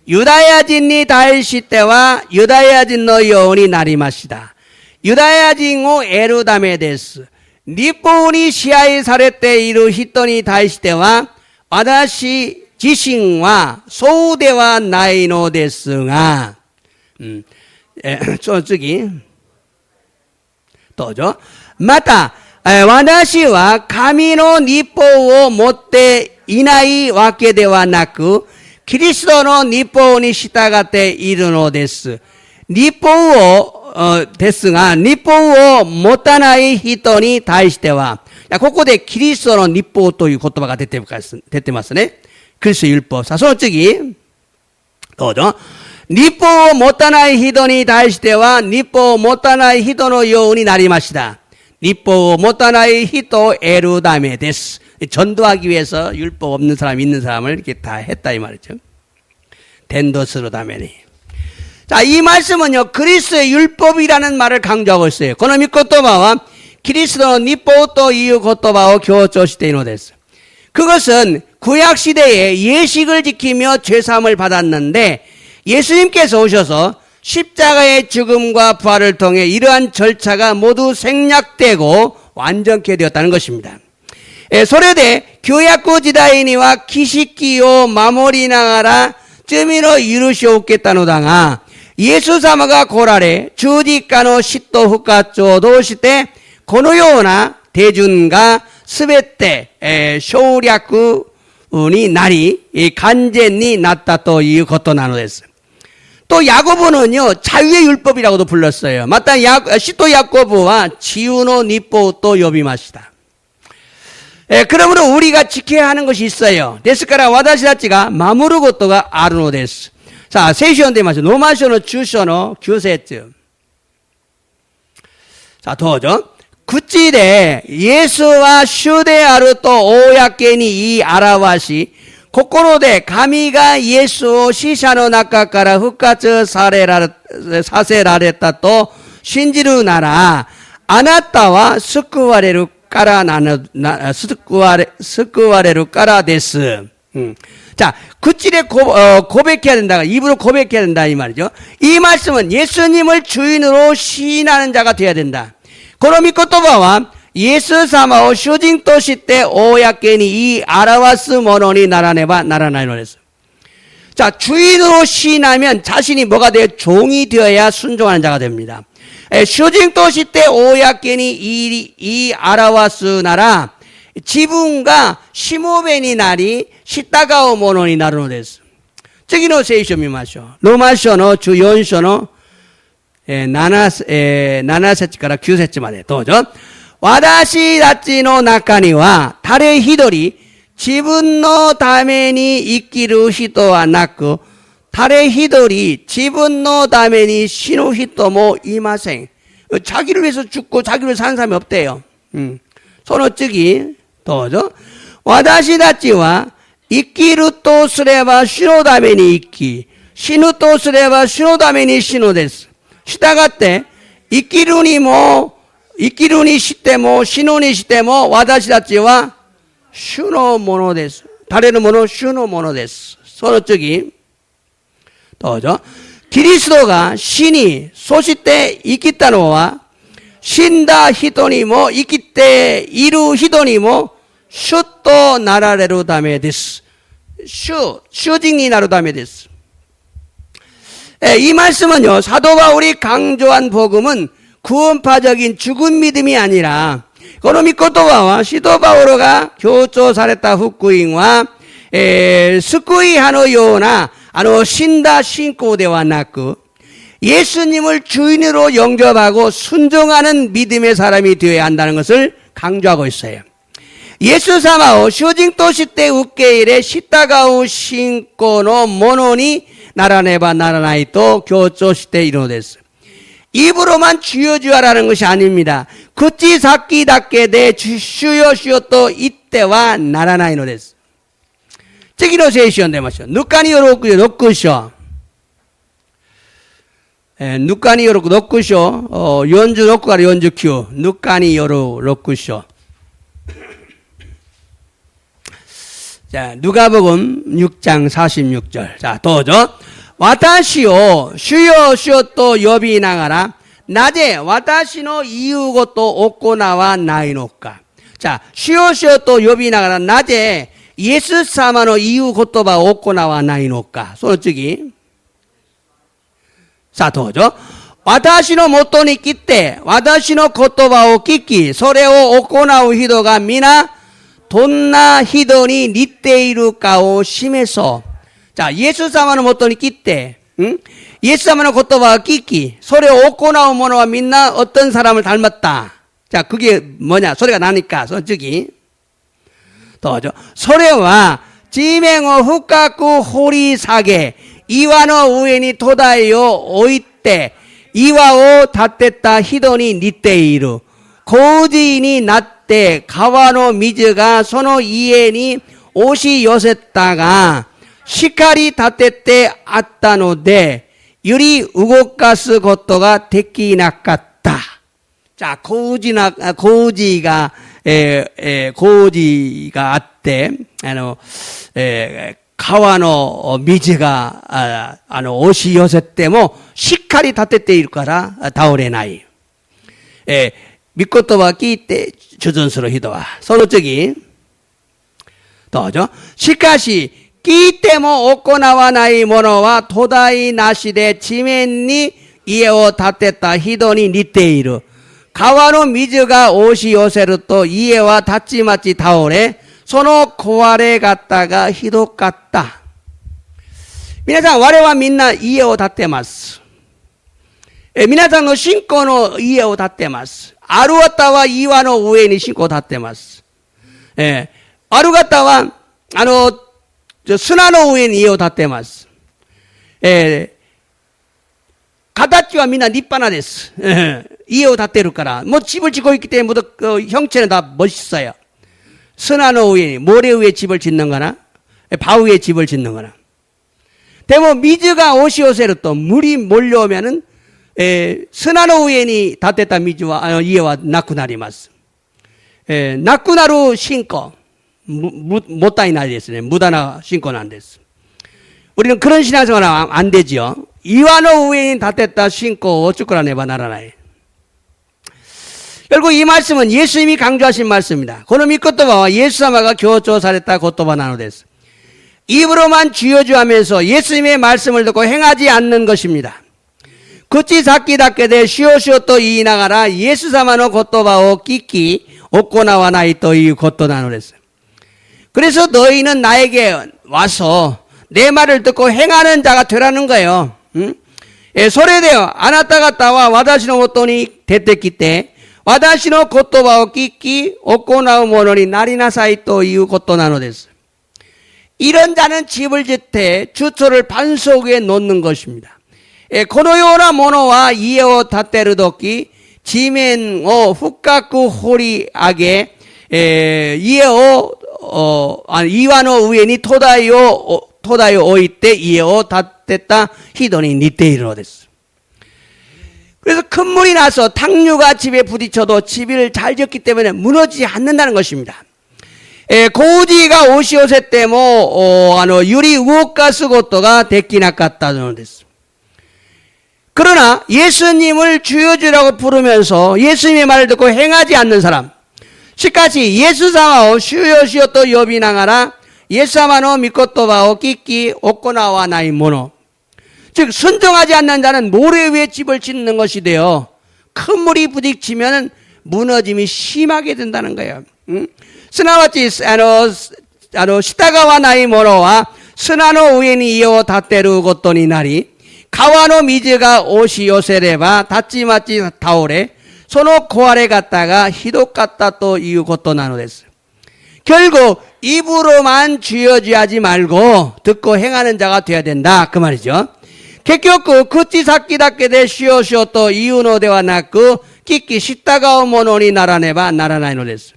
유다야진이 다이시 때와 유다야진の ようになりました。ユダヤ人を得るためです。律法に支配されている人に対しては、私自身はそうではないのですが、その次、どうぞ。また、私は神の律法を持っていないわけではなく、キリストの律法に従っているのです。律法ですが、律法を持たない人に対しては、ここでキリストの律法という言葉が出てますね。キリスト율법。さあ、その次、どうぞ。律法を持たない人に対しては、律法を持たない人のようになりました。律法を持たない人を得るためです。 전도하기 위해서 율법 없는 사람, 있는 사람을 이렇게 다 했다 이 말이죠. 된도스로 다메니. 자, 이 말씀은요, 그리스도의 율법이라는 말을 강조하고 있어요. この御言葉は 그리스도의 율법という言葉を強調しているのです. 그것은 구약 시대에 예식을 지키며 죄사함을 받았는데 예수님께서 오셔서 십자가의 죽음과 부활을 통해 이러한 절차가 모두 생략되고 완전케 되었다는 것입니다. それで旧約時代には儀式を守りながら罪の許しを受けたのだが、イエス様が来られ十字架の死と復活を通してこのような手順がすべて省略になり完全になったということなのです。 또 야고보는요, 자유의 율법이라고도 불렀어요. 마따 시토 야고보와 지우노 니포도 요비마시다. 그러므로 우리가 지켜야 하는 것이 있어요. 데스카라 와다시다치가 마무르 것도가 아르노 데스. 자, 세시온데 마시 노마쇼노 주쇼노 규세츠. 자, 도죠. 구찌데 예수와 슈데아르 또 오야케니 이 아라와시 心で神がイエスを死者の中から復活させられたと信じるなら、あなたは救われるからです。자, 구칠에 고백해야 된다. 입으로 고백해야 된다 이 말이죠. 이 말씀은 예수님을 주인으로 시인하는 자가 되어야 된다. この御言葉は 예수様を主人として公に言い表すものにならねばならないのです。 자, 주인으로 시인하면 자신이 뭐가 되어 종이 되어야 순종하는 자가 됩니다. 主人として公に言い表すなら自分がしもべになり従うものになるのです。次の聖書を見ましょう。ローマ書の14章の7節から9節までどうぞ。 와다시 다치노 나카니와 다레 히도리 지분노 다메니 이끼루 히도와 나쿠 다레 히도리 지분노 다메니 시노 히토모 이마생. 자기를 위해서 죽고 자기를 위해서 사는 사람이 없대요. 손어쓰기 또죠. 와다시 다치와 이끼루 또 쓰레바 시노 다메니 이끼 시누 또 쓰레바 시노 다메니 시노 데스. 시다가때 이끼루니 시테모 시노니 시테모 와다시 다치와 슈노 모노 데스. 다레는 모노 슈노 모노 데스. 손어쓰기 또죠. 그리스도가 신이 소시때 이끼다노와 신다 히도니모 이끼때 이루 히도니모 슈또 나라레로 다메 데스. 슈징니 나루 다메 데스. 이 말씀은요, 사도 바울이 강조한 복음은 구원파적인 죽은 믿음이 아니라この御言葉は使徒パウロが強調された福音は、救い派のような死んだ信仰ではなく 예수님을 주인으로 영접하고 순종하는 믿음의 사람이 되어야 한다는 것을 강조하고 있어요. 예수様を主人として受け入れ従う信仰のものにならねばならないと強調しているのです. 입으로만 주여 주여라는 것이 아닙니다.口先だけで主よ主よと言ってはならないのです. 次の聖書を読んでみましょう。ぬかによる6章。ぬかによる6章、46から49。ぬかによる6章。 자, 누가복음 6장 46절. 자, 도죠. 私を主よ主よと呼びながら、なぜ私の言うことを行わないのか。 자, 主よ主よと呼びながら、なぜイエス様の言う言葉を行わないのか。その次。さあ、どうぞ。私のもとに来て、私の言葉を聞き、それを行う人が皆、どんな人に似ているかを示そう。 자, 예수様のもとに来て, 예수様の言葉を聞き, それを行う者はみんな 어떤 사람을 닮았다. 자, 그게 뭐냐? 소리가 나니까. 저기. 또죠. それは地面を深く掘り下げ、岩の上に土台を置いて、岩を建てた人に似ている。洪水になって川の水がその家に押し寄せたが、しっかり立ててあったので、より動かすことができなかった。자, 고지가あって、川の水が、押し寄せても、しっかり立てているから倒れない。御言葉聞いて、主存する人は、その次、どうぞ。しかし、聞いても行わない者は土台なしで地面に家を建てた人に似ている。川の水が押し寄せると家はたちまち倒れ、その壊れ方がひどかった。皆さん、我々はみんな家を建てます。皆さんの信仰の家を建てます。ある方は岩の上に信仰を建てます。ある方は、砂の上に家を建てます。形はみんな立派なです。家を建てるから。뭐 집을 짓고 있기 때문에 형체는 다 멋있어요. 스나노 위에, 모래 위에 집을 짓는 거나, 바위 위에 집을 짓는 거나. 대모 미즈가 오시오세로 또 물이 몰려오면은, 스나노 위에 建てた 미즈와, 이에와 나쿠나리마스. 나쿠나루 신고, 못다이나 됐어요. 무다나 신고는 안 됐어. 우리는 그런 신앙생활 안 되지요. 이와노 위에 建てた 신고, 어쩌거나 내봐 나라나에. 결국 이 말씀은 예수님이 강조하신 말씀입니다. 그놈 이言葉は 예수様が強調された言葉なのです. 입으로만 주여주하면서 예수님의 말씀을 듣고 행하지 않는 것입니다. 口先だけでしよしよと言いながら 예수様の言葉を聞き行わないということなのです. 그래서 너희는 나에게 와서 내 말을 듣고 행하는 자가 되라는 거예요. それであなた方は私のもとに出てきて私の言葉を聞き行う者になりなさいということなのです。이런 자는 집을 짓되 주초를 반석 위에 놓는 것입니다. このようなものは家を建てるとき地面を深く掘り上げ、家を岩の上に土台を置いて家を建てた人に似ているのです。 그래서 큰 물이 나서 탕류가 집에 부딪혀도 집을 잘 지었기 때문에 무너지지 않는다는 것입니다. 고지가 오시오세 때모 유리 우옥가 쓰고또가 데키나 깠다는 데스. 그러나 예수님을 주여주라고 부르면서 예수님의 말을 듣고 행하지 않는 사람, 시까지 예수사마오 주여주여 여비나가라 예수사마노 미코토바오 끼끼 오코나와 나이 모노. 즉 순종하지 않는 자는 모래 위에 집을 짓는 것이 되어 큰 물이 부딪히면 무너짐이 심하게 된다는 거예요. すなわち下川ないものは砂の上に家を建てることになり川の水が押し寄せればたちまち倒れその壊れ方がひどかったということなのです。 결국 입으로만 쥐어쥐하지 말고 듣고 행하는 자가 되어야 된다 그 말이죠. 結局口先だけでしようしようと言うのではなく聞き従うものにならねばならないのです。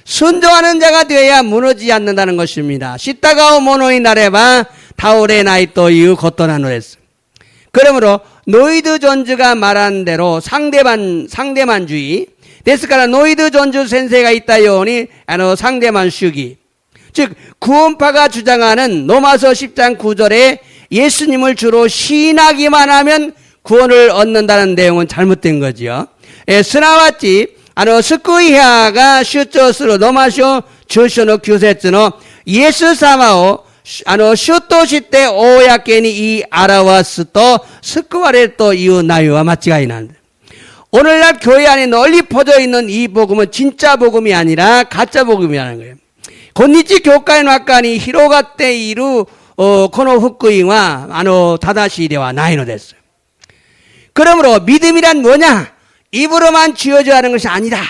순종하는 자가 되어야 무너지지 않는다는 것입니다. 시다가오 모노이 나래바 타오레나이 또 이유 고토나노레스. 그러므로 노이드 존즈가 말한 대로 상대만주의. 데스카라 노이드 존즈 센세가 있다 요니 상대만 주기. 즉 구원파가 주장하는 로마서 10장 9절에 예수님을 주로 신하기만 하면 구원을 얻는다는 내용은 잘못된 거지요. 스나와치 救い派が主張するロマ書中書の9節のイエス様を主として公に言い表すと救われるという内容は間違いなんです。 오늘날 교회 안에 널리 퍼져 있는 이 복음은 진짜 복음이 아니라 가짜 복음이라는 거예요. 今日教会の中に広がっているこの福音は正しいではないのです。 그러므로 믿음이란 뭐냐? 입으로만 쥐어져야 하는 것이 아니다.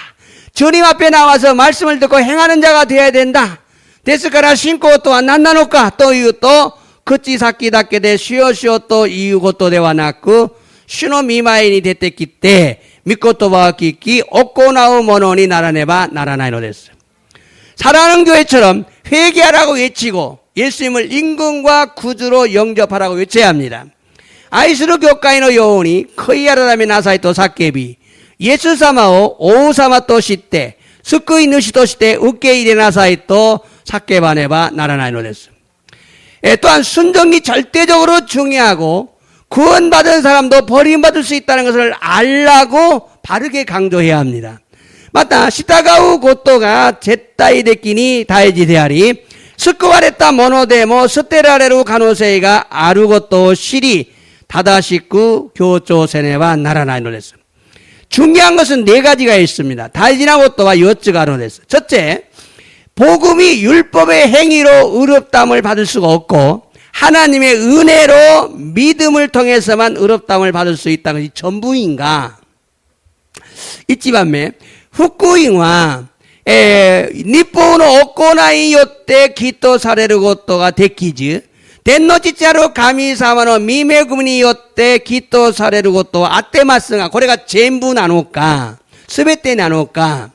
주님 앞에 나와서 말씀을 듣고 행하는 자가 되어야 된다. 데스카라 신고 또한 난나노까 또 이유 또 그치 사키다케 데 쉬어쉬어 또 이유 것도 되와 나쿠 슈노 미마인이 됐기 때 미코토바와 키키 오코나우 모노니 나라네바 나라나이노 데스. 사랑하는 교회처럼 회개하라고 외치고 예수님을 임금과 구주로 영접하라고 외쳐야 합니다. 아이스루 교회의 요원이 커이아라라메 나사이토 사케비 예수様を王様として救い主として受け入れなさいと叫ばねばならないのです。 또한 순종이 절대적으로 중요하고 구원받은 사람도 버림받을 수 있다는 것을 알라고 바르게 강조해야 합니다. また従うことが絶対的に大事であり救われたものでも捨てられる可能性があることを知り正しく強調せねばならないのです。 중요한 것은 네 가지가 있습니다. 다이지나 것도와 여츠가 하는 데서. 첫째, 복음이 율법의 행위로 의롭다함을 받을 수가 없고 하나님의 은혜로 믿음을 통해서만 의롭다함을 받을 수 있다는 것이 전부인가? 이치반매 후쿠잉와 니포노 오코나이 요때 기토 사레르 것도가 데키즈 天の父ある神様の御恵みによって祈祷されることはあってますがこれが全部なのか全てなのか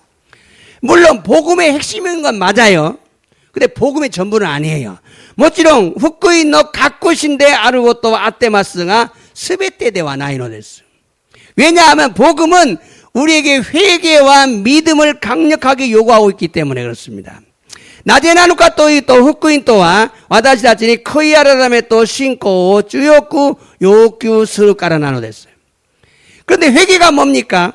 물론 복음의 핵심인 건 맞아요. 근데 복음의 전부는 아니에요. もちろん福音の核心であることはあってますが全てではないのです. 왜냐하면 복음은 우리에게 회개와 믿음을 강력하게 요구하고 있기 때문에 그렇습니다. なぜなのかというと福音とは私たちに悔い改めと信仰を強く要求するからなのです. 그런데 회개가 뭡니까?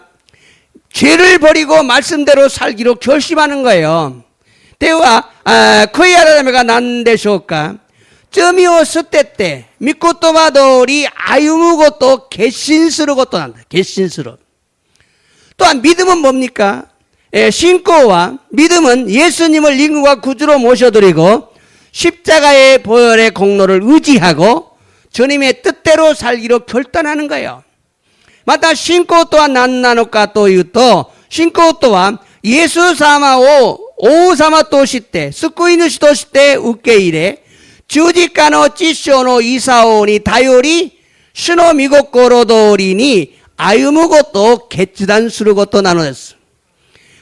죄를 버리고 말씀대로 살기로 결심하는 거예요. では悔い改めが何でしょうか? 罪を捨てて御言葉通り歩むこと決心することなんだ. 決心する. 또한 믿음은 뭡니까? 신고와 믿음은 예수님을 임금과 구주로 모셔드리고 십자가의 보혈의 공로를 의지하고 주님의 뜻대로 살기로 결단하는 거예요. また信仰とは何なのかというと信仰とは、イエス様を王様として、救い主として受け入れ、十字架の知性の功に頼り、主の御心通りに歩むことを決断することなのです。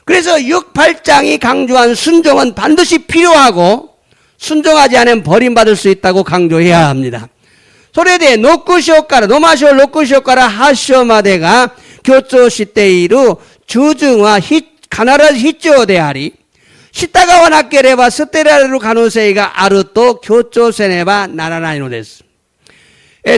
그래서 6, 8장이 강조한 순종은 반드시 필요하고 순종하지 않으면 버림받을 수 있다고 강조해야 합니다. それでノックしようから飲ましょうロックしようから発症までが強調している従順は必ず必要であり従わなければ捨てられる可能性があると強調せねばならないのです。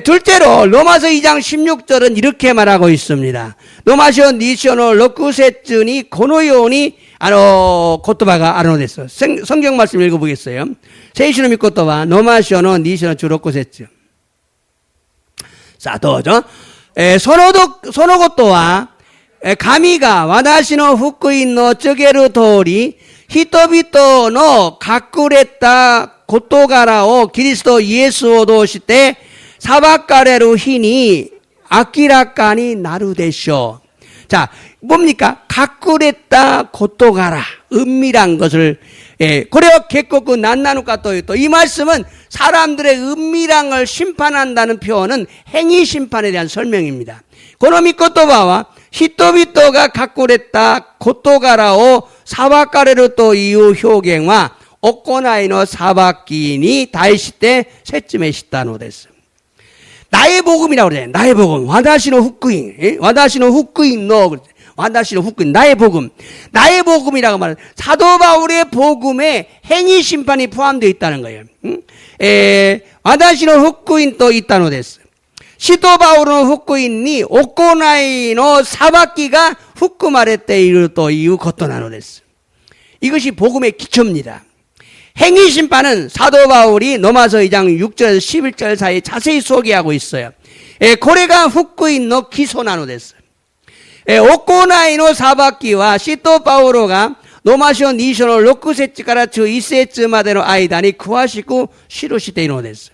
둘째로 로마서 2장 16절은 이렇게 말하고 있습니다. 로마서 2장 6節にこのように言葉があるのです. 성경 말씀 읽어보겠어요. 聖書の御言葉 로마서 2章16節. さあどうぞ。そのことは神が私の福音の告げる通り人々の隠れた事柄をキリストイエスを通して裁かれる日に明らかになるでしょう. 자, 뭡니까? 隠れた事柄, 은밀한 것을, 고래와 개꼬고 난나누까 또 이 말씀은 사람들의 은밀함을 심판한다는 표현은 행위 심판에 대한 설명입니다. この御言葉は人々が隠れた事柄を裁かれるという表現は行いの裁きに対して説明したのです. 나의 복음이라고 그러잖아요. 나의 복음. 私の福音. 私の福音の 私の福音. 나의 복음. 나의 복음이라고 말하는 사도 바울의 복음에 행위 심판이 포함되어 있다는 거예요. 私の福音と言ったのです. 使徒バウロの福音に行いの裁きが含まれているということなのです. 이것이 복음의 기초입니다. 행위 심판은 사도 바울이 로마서 2장 6절에서 11절 사이에 자세히 소개하고 있어요. 고래가福音の基礎なのです. 行いの裁きは使徒パウロがロマ書2章の6節から11節までの間に詳しく記しているのです.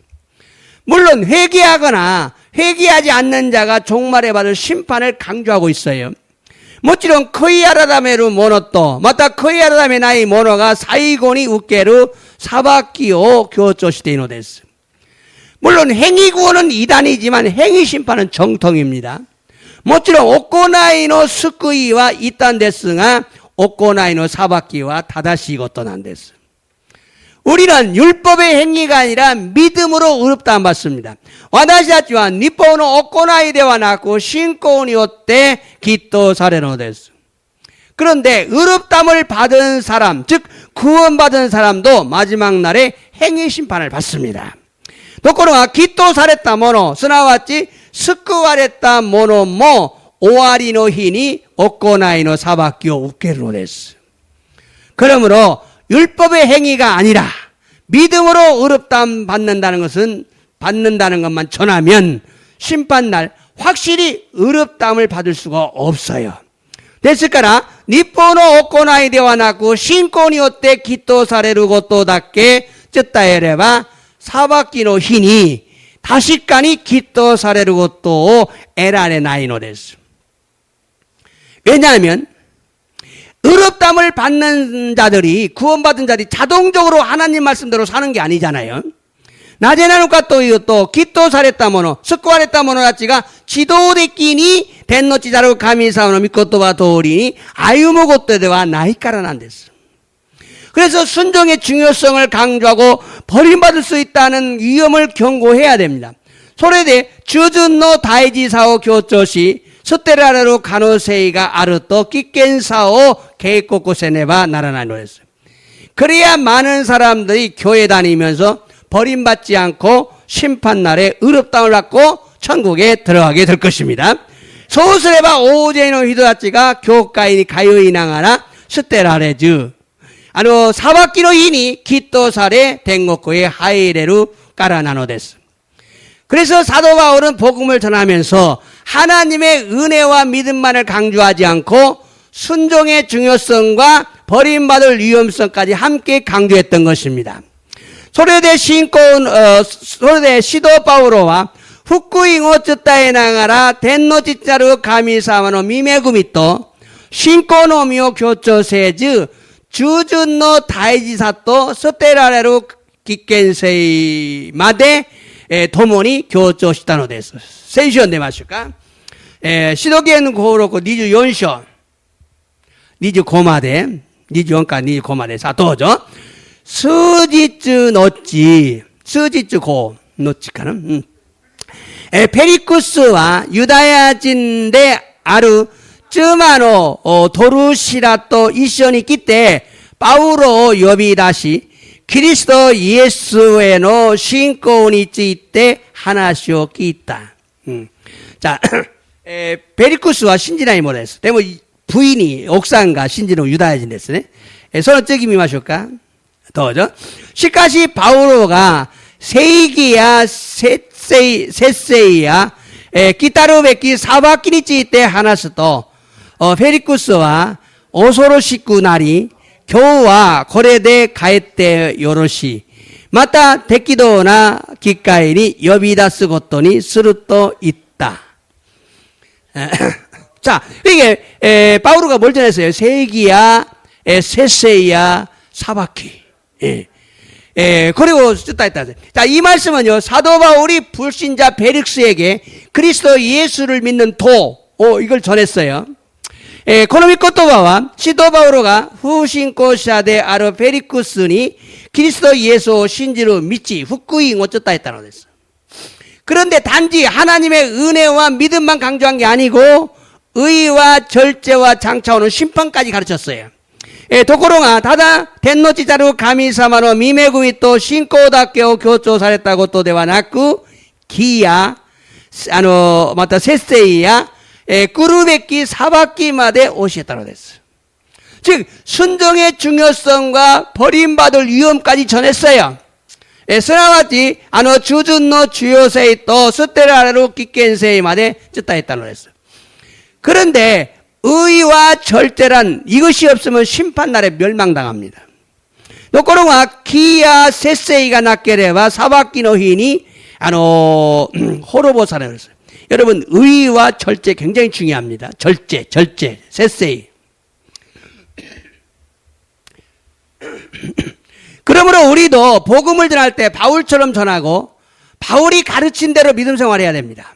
물론 회개하거나 회개하지 않는 자가 종말에 받을 심판을 강조하고 있어요. もちろん悔い改める者とまた悔い改めない者が最後に受ける裁きを強調しているのです. 물론 행위 구원은 이단이지만 행위 심판은 정통입니다. もちろん行いの救いは一旦ですが行いの裁きは正しいことなんです. 우리는 율법의 행위가 아니라 믿음으로 의롭다함 받습니다. 私たちは立法の行いではなく信仰によって義とされるのです. 그런데 의롭다함을 받은 사람, 즉 구원받은 사람도 마지막 날에 행위 심판을 받습니다. ところが義とされた者、すなわち救われた者も終わりの日に行いの裁きを受けるのです. 그러므로 율법의 행위가 아니라 믿음으로 의롭다함 받는다는 것만 전하면 심판날 확실히 의롭다함을 받을 수가 없어요. ですから立法の行いではなく信仰によって義とされることだけ伝えれば裁きの日に確かに義とされることを得られないのです. 왜냐하면 의롭다함을 받는 자들이 구원받은 자들이 자동적으로 하나님 말씀대로 사는 게 아니잖아요. なぜなのかというと義とされた者、救われた者たちが自動的に天の地なる神様の御言葉通りに歩むことではないからなんです. 그래서 순종의 중요성을 강조하고 버림받을 수 있다는 위험을 경고해야 됩니다. それで従順の大事さを強調し捨てられる可能性があると危険さを警告せねばならないのです. 그래야 많은 사람들이 교회 다니면서 버림받지 않고 심판날에 의롭다함을 받고 천국에 들어가게 될 것입니다. そうすれば大勢の人たちが教会に通いながら捨てられず裁きの日に義とされ天国へ入れるからなのです. 그래서 사도 바울은 복음을 전하면서 하나님의 은혜와 믿음만을 강조하지 않고 순종의 중요성과 버림받을 위험성까지 함께 강조했던 것입니다. それで使徒パウロは福音を伝えながら天の父なる神様の御恵みと 신코노미오 교조 세즈 주준노 다이지사또 스테라레로 기켄세이 마데 도모니 교조 시다노 데스. 세이션 데마실까? 시도겐 고로코 니주 연쇼 니주 고마데 니주 원가 니주 고마데 사도죠. 스지츠 노치 스지츠 고 노치카는 페리쿠스와 유다야진데 아르 쯔마노 도루시라또 이시온이 끼때 파우로 요비다시 그리스도 예수에노 신고니 찌때 하나쇼 끼있다. 자, 베리쿠스와 신지나이 뭐랬어? 때문에 부인이 옥상가 신지노 유다야진 됐으네. 서로 쩌기미 마실까? 더죠. 시카시 바우로가 세이기야 세세이야 기타르베키 사바키니치 때 하나스도 페리쿠스와 오소로시쿠 나리 교우와 고레데 가에때 요로시 마타 데키도나 기카이니 여비다스 고토니 스루또 있다. 자, 이게 바우로가 뭘 전했어요? 세기야 세세이야 사바키. 그리고 쓰다 했다. 자, 이 말씀은요, 사도 바울이 불신자 베릭스에게 그리스도 예수를 믿는 이걸 전했어요. 코노미코토바와 시도 바울로가 후신코샤데 아르 베리쿠스니 그리스도 예수 신지로 믿지 후쿠잉 어쩌다 했다고 했어. 그런데 단지 하나님의 은혜와 믿음만 강조한 게 아니고 의와 절제와 장차오는 심판까지 가르쳤어요. 도코로가 다다 텐노치자루 가미사마노 미메구이 또 신고다케오 교조사랬다고 또 대와 나쿠 기야 마타 세세이야 꾸르베키 사바키마데 오시했다고 됐어. 즉 순종의 중요성과 버림받을 위험까지 전했어요. 스나와티 주준노 주요세이 또 스테라로 기켄세이마데 쯔다 했다고 했어. 그런데 의와 절제란 이것이 없으면 심판날에 멸망당합니다. 노코로가 기야 세세이가 낫게레바 사바키노히니 호로보사라고 했어요. 여러분 의와 절제 굉장히 중요합니다. 절제 세세이. 그러므로 우리도 복음을 전할 때 바울처럼 전하고 바울이 가르친 대로 믿음 생활해야 됩니다.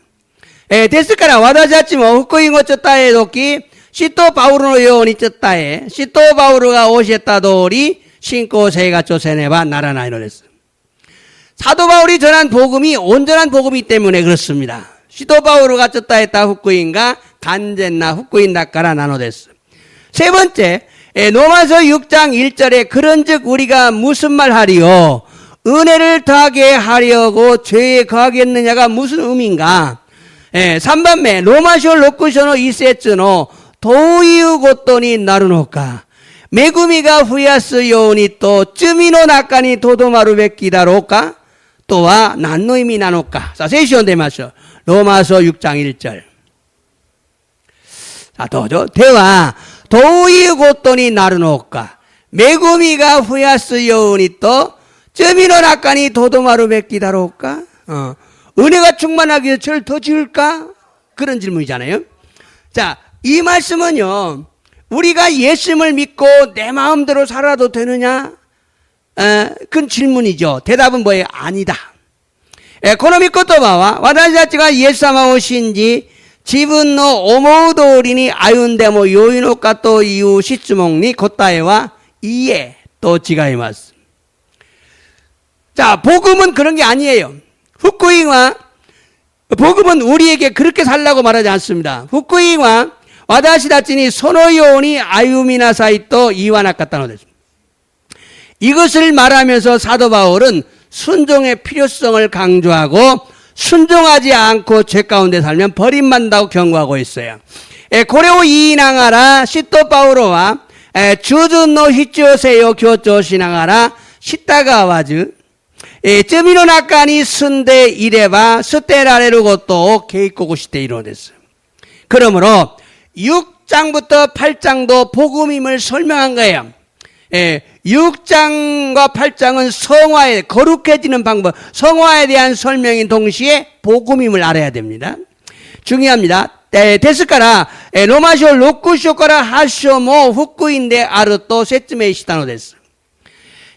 데스카라 와다자치모 후쿠잉오 쩌따에 도끼 시토 바우르노 요원이 쩌따에 시토 바우르가 오셨다 도리 신고 세가 쪼세네바 나라나이노 됐어. 사도 바울이 전한 복음이 온전한 복음이기 때문에 그렇습니다. 시토 바우르가 쩌따 했다 후쿠잉가 간젠나 후쿠잉 닦아라 나노 됐어. 세 번째, 로마서 6장 1절에 그런즉 우리가 무슨 말 하리요? 은혜를 더하게 하려고 죄에 거하겠느냐가 무슨 의미인가? 3번目ローマ書6章の一節のどういうことになるのか。恵みが増やすようにと罪の中にとどまるべきだろうかとは何の意味なのか。さあ、聖書を読んでみましょう。ローマ書6장 1절。さあ、どうぞ。では、どういうことになるのか。恵みが増やすようにと罪の中にとどまるべきだろうか。은혜가 충만하기 위해 죄를 더 지을까? 그런 질문이잖아요. 자, 이 말씀은요, 우리가 예수님을 믿고 내 마음대로 살아도 되느냐? 그건 질문이죠. 대답은 뭐예요? 아니다. この御言葉は私たちがイエス様を信じ自分の思う通りに歩んでもよいのかという質問に答えはいいえと違います。 자, 복음은 그런 게 아니에요. 후쿠잉와 복음은 우리에게 그렇게 살라고 말하지 않습니다. 후쿠잉와 와다시다치니 소노요니 아유미나사이 또 이와나카타노 됐습니다. 이것을 말하면서 사도 바울은 순종의 필요성을 강조하고 순종하지 않고 죄 가운데 살면 버림받는다고 경고하고 있어요. 고레오 이나가라 시토 바우로와 주준노 히치오세요 교조 시나가라 시타가와즈 罪の中に住んでいれば捨てられることを警告しているのです. 그러므로 6장부터 8장도 복음임을 설명한 거예요. 6장과 8장은 성화에 거룩해지는 방법, 성화에 대한 설명인 동시에 복음임을 알아야 됩니다. 중요합니다. ですから、ローマ書6章から8章も福音であると説明したのです。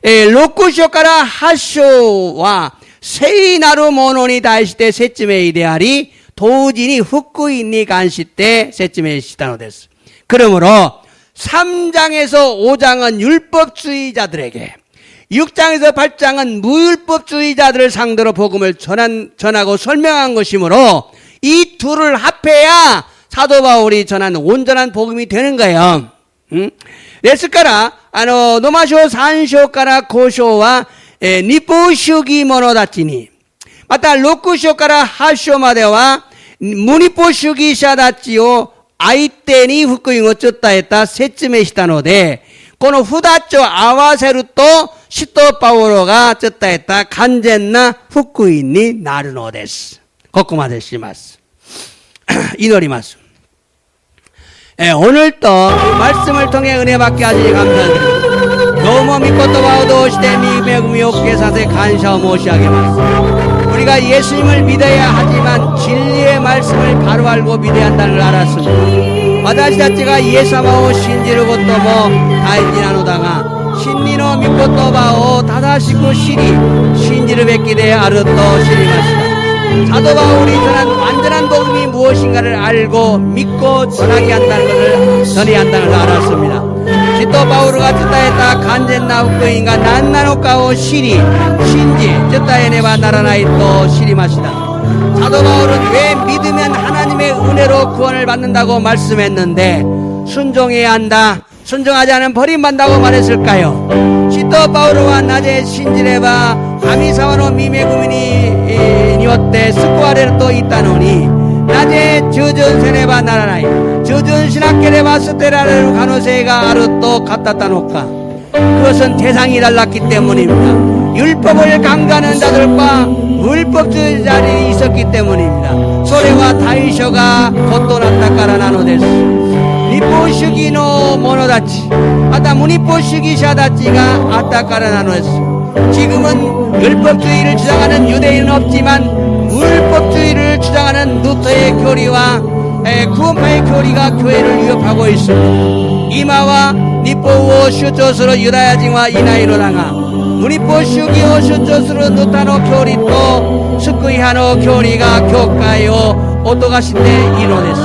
6章から8章は聖なるものに対して説明であり、同時に福音に関して説明したのです。그러므로 3장에서 5장은 율법주의자들에게, 6장에서 8장은 무율법주의자들을 상대로 복음을 전하고 설명한 것이므로 이 둘을 합해야 사도 바울이 전한 온전한 복음이 되는 거예요. ですから、ローマ書3章から5章は、立法主義者たちに、また6章から8章までは、無立法主義者たちを相手に福音を伝えた説明したので、この2つを合わせると、使徒パウロが伝えた完全な福音になるのです。ここまでします。祈ります。 오늘도 말씀을 통해 은혜 받게 하시니 감사드립니다. 너무 믿고 또 얻어오시되 믿음이 없게 사세 간샤오 모시하게만. 우리가 예수님을 믿어야 하지만 진리의 말씀을 바로 알고 믿어야 한다는 걸 알았습니다. 私たちがイエス様を信じることも大事なのだが、真理の御言葉を正しく知り、信じるべきであると知りました。 사도 바울이 전한 완전한 복음이 무엇인가를 알고 믿고 전하게 한다는 것을 전해야 한다는 걸 알았습니다. 시도 바울가 전했다 간젠나福音が 何なのかを知り信じ전해ねばならないと知りました. 사도 바울은 왜 믿으면 하나님의 은혜로 구원을 받는다고 말씀했는데 순종해야 한다, 순종하지 않으면 버림받는다고 말했을까요? 시도 바울과 낮에 신지레바 아미사와노 미메구민이 니었대 스쿠아레를 또 있다노니 낮에 저전세네바 나라나이 저전신학계레바 스테라레로 가노세가 아르또 같았다노까. 그것은 대상이 달랐기 때문입니다. 율법을 강조하는 자들과 율법주의자들이 있었기 때문입니다. 소레와 다이쇼가 곧도났다까라 나노데스. 立法主義の者たち、また無立法主義者たちがあったからなのです。 지금은 율법주의를 주장하는 유대인은 없지만 무율법주의를 주장하는 루터의 교리와 구원파의 교리가 교회를 위협하고 있습니다. 이마와 니포오 슈조스로 유다야징과 이나이로 당하 무니포 슈기오 슈조스로 누타노 교리 또 스쿠이하노 교리가 교과요 오토가신데 이노데스.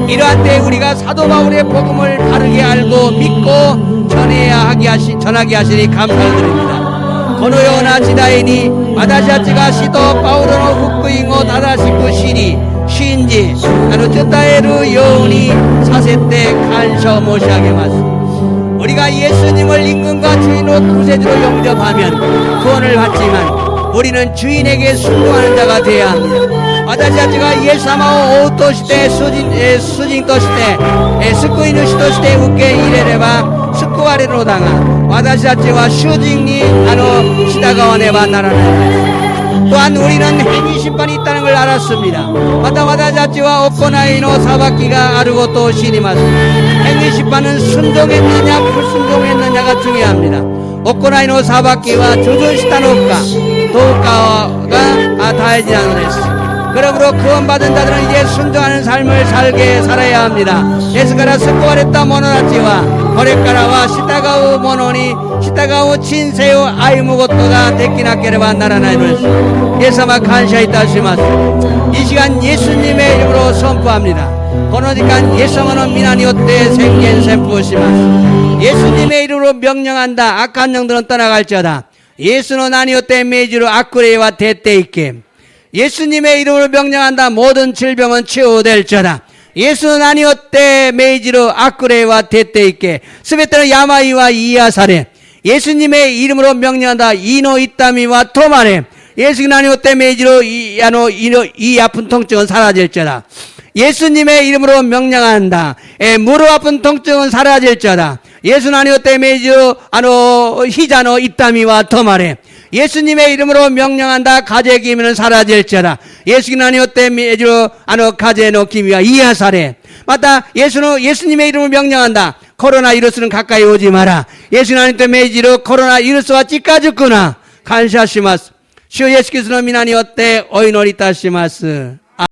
이러한 때 우리가 사도 바울의 복음을 바르게 알고 믿고 전하게 하시니 감사드립니다. このような時代に私たちが使徒パウロの福音を正しく知り信じ伝えるようにさせて感謝を申し上げます. 우리가 예수님을 임금과 주인으로 구세주로 영접하면 구원을 받지만 우리는 주인에게 순종하는 자가 되어야 합니다. 私たちがイエス様を王として主人として救い主として受け入れれば救われるのだが、私たちは主人に従わねばならない。 또한 우리는 행위 심판이 있다는 걸 알았습니다. また私たちは行いの裁きがあることを知ります。 행위 심판은 순종했느냐 불순종했느냐가 중요합니다. 行いの裁きは조준시다のかどうかが大事なのです。 그러므로 구원받은 자들은 이제 순종하는 삶을 살아야 합니다. ですから救われた者たちはこれからは従う者に従う人生を歩むことができなければならないのです。 예수様感謝いたします。 이 시간 예수님의 이름으로 선포합니다. この時間 예수님의 민안이 요때 생겐 선포시마스. 예수님의 이름으로 명령한다. 악한 영들은 떠나갈지어다. 예수는 아니요때 매주로 악구레와 대때 있게. 예수님의 이름으로 명령한다. 모든 질병은 치유될지어다. 예수는 아니었대 메이지로 악구레와 대때 있게. 스베테는 야마이와 이야사레. 예수님의 이름으로 명령한다. 이노 이따미와 토마레. 예수는 아니었대 메이지로 이 아픈 통증은 사라질지어다. 예수님의 이름으로 명령한다. 무릎 아픈 통증은 사라질지어다. 예수는 아니었대 메이지로 히자노 이따미와 토마레. 예수님의 이름으로 명령한다. 가재 기미는 사라질지어다. 예수는 아니었대 메이지로 가재노 기미와 이하사레. 맞다. 예수님의 이름으로 명령한다. 코로나 이루스는 가까이 오지 마라. 예수는 아니었대 메이지로 코로나 이루스와 찌까죽구나. 감사시마스. 주 예수께서는 미나니었대 오이노리타시마스.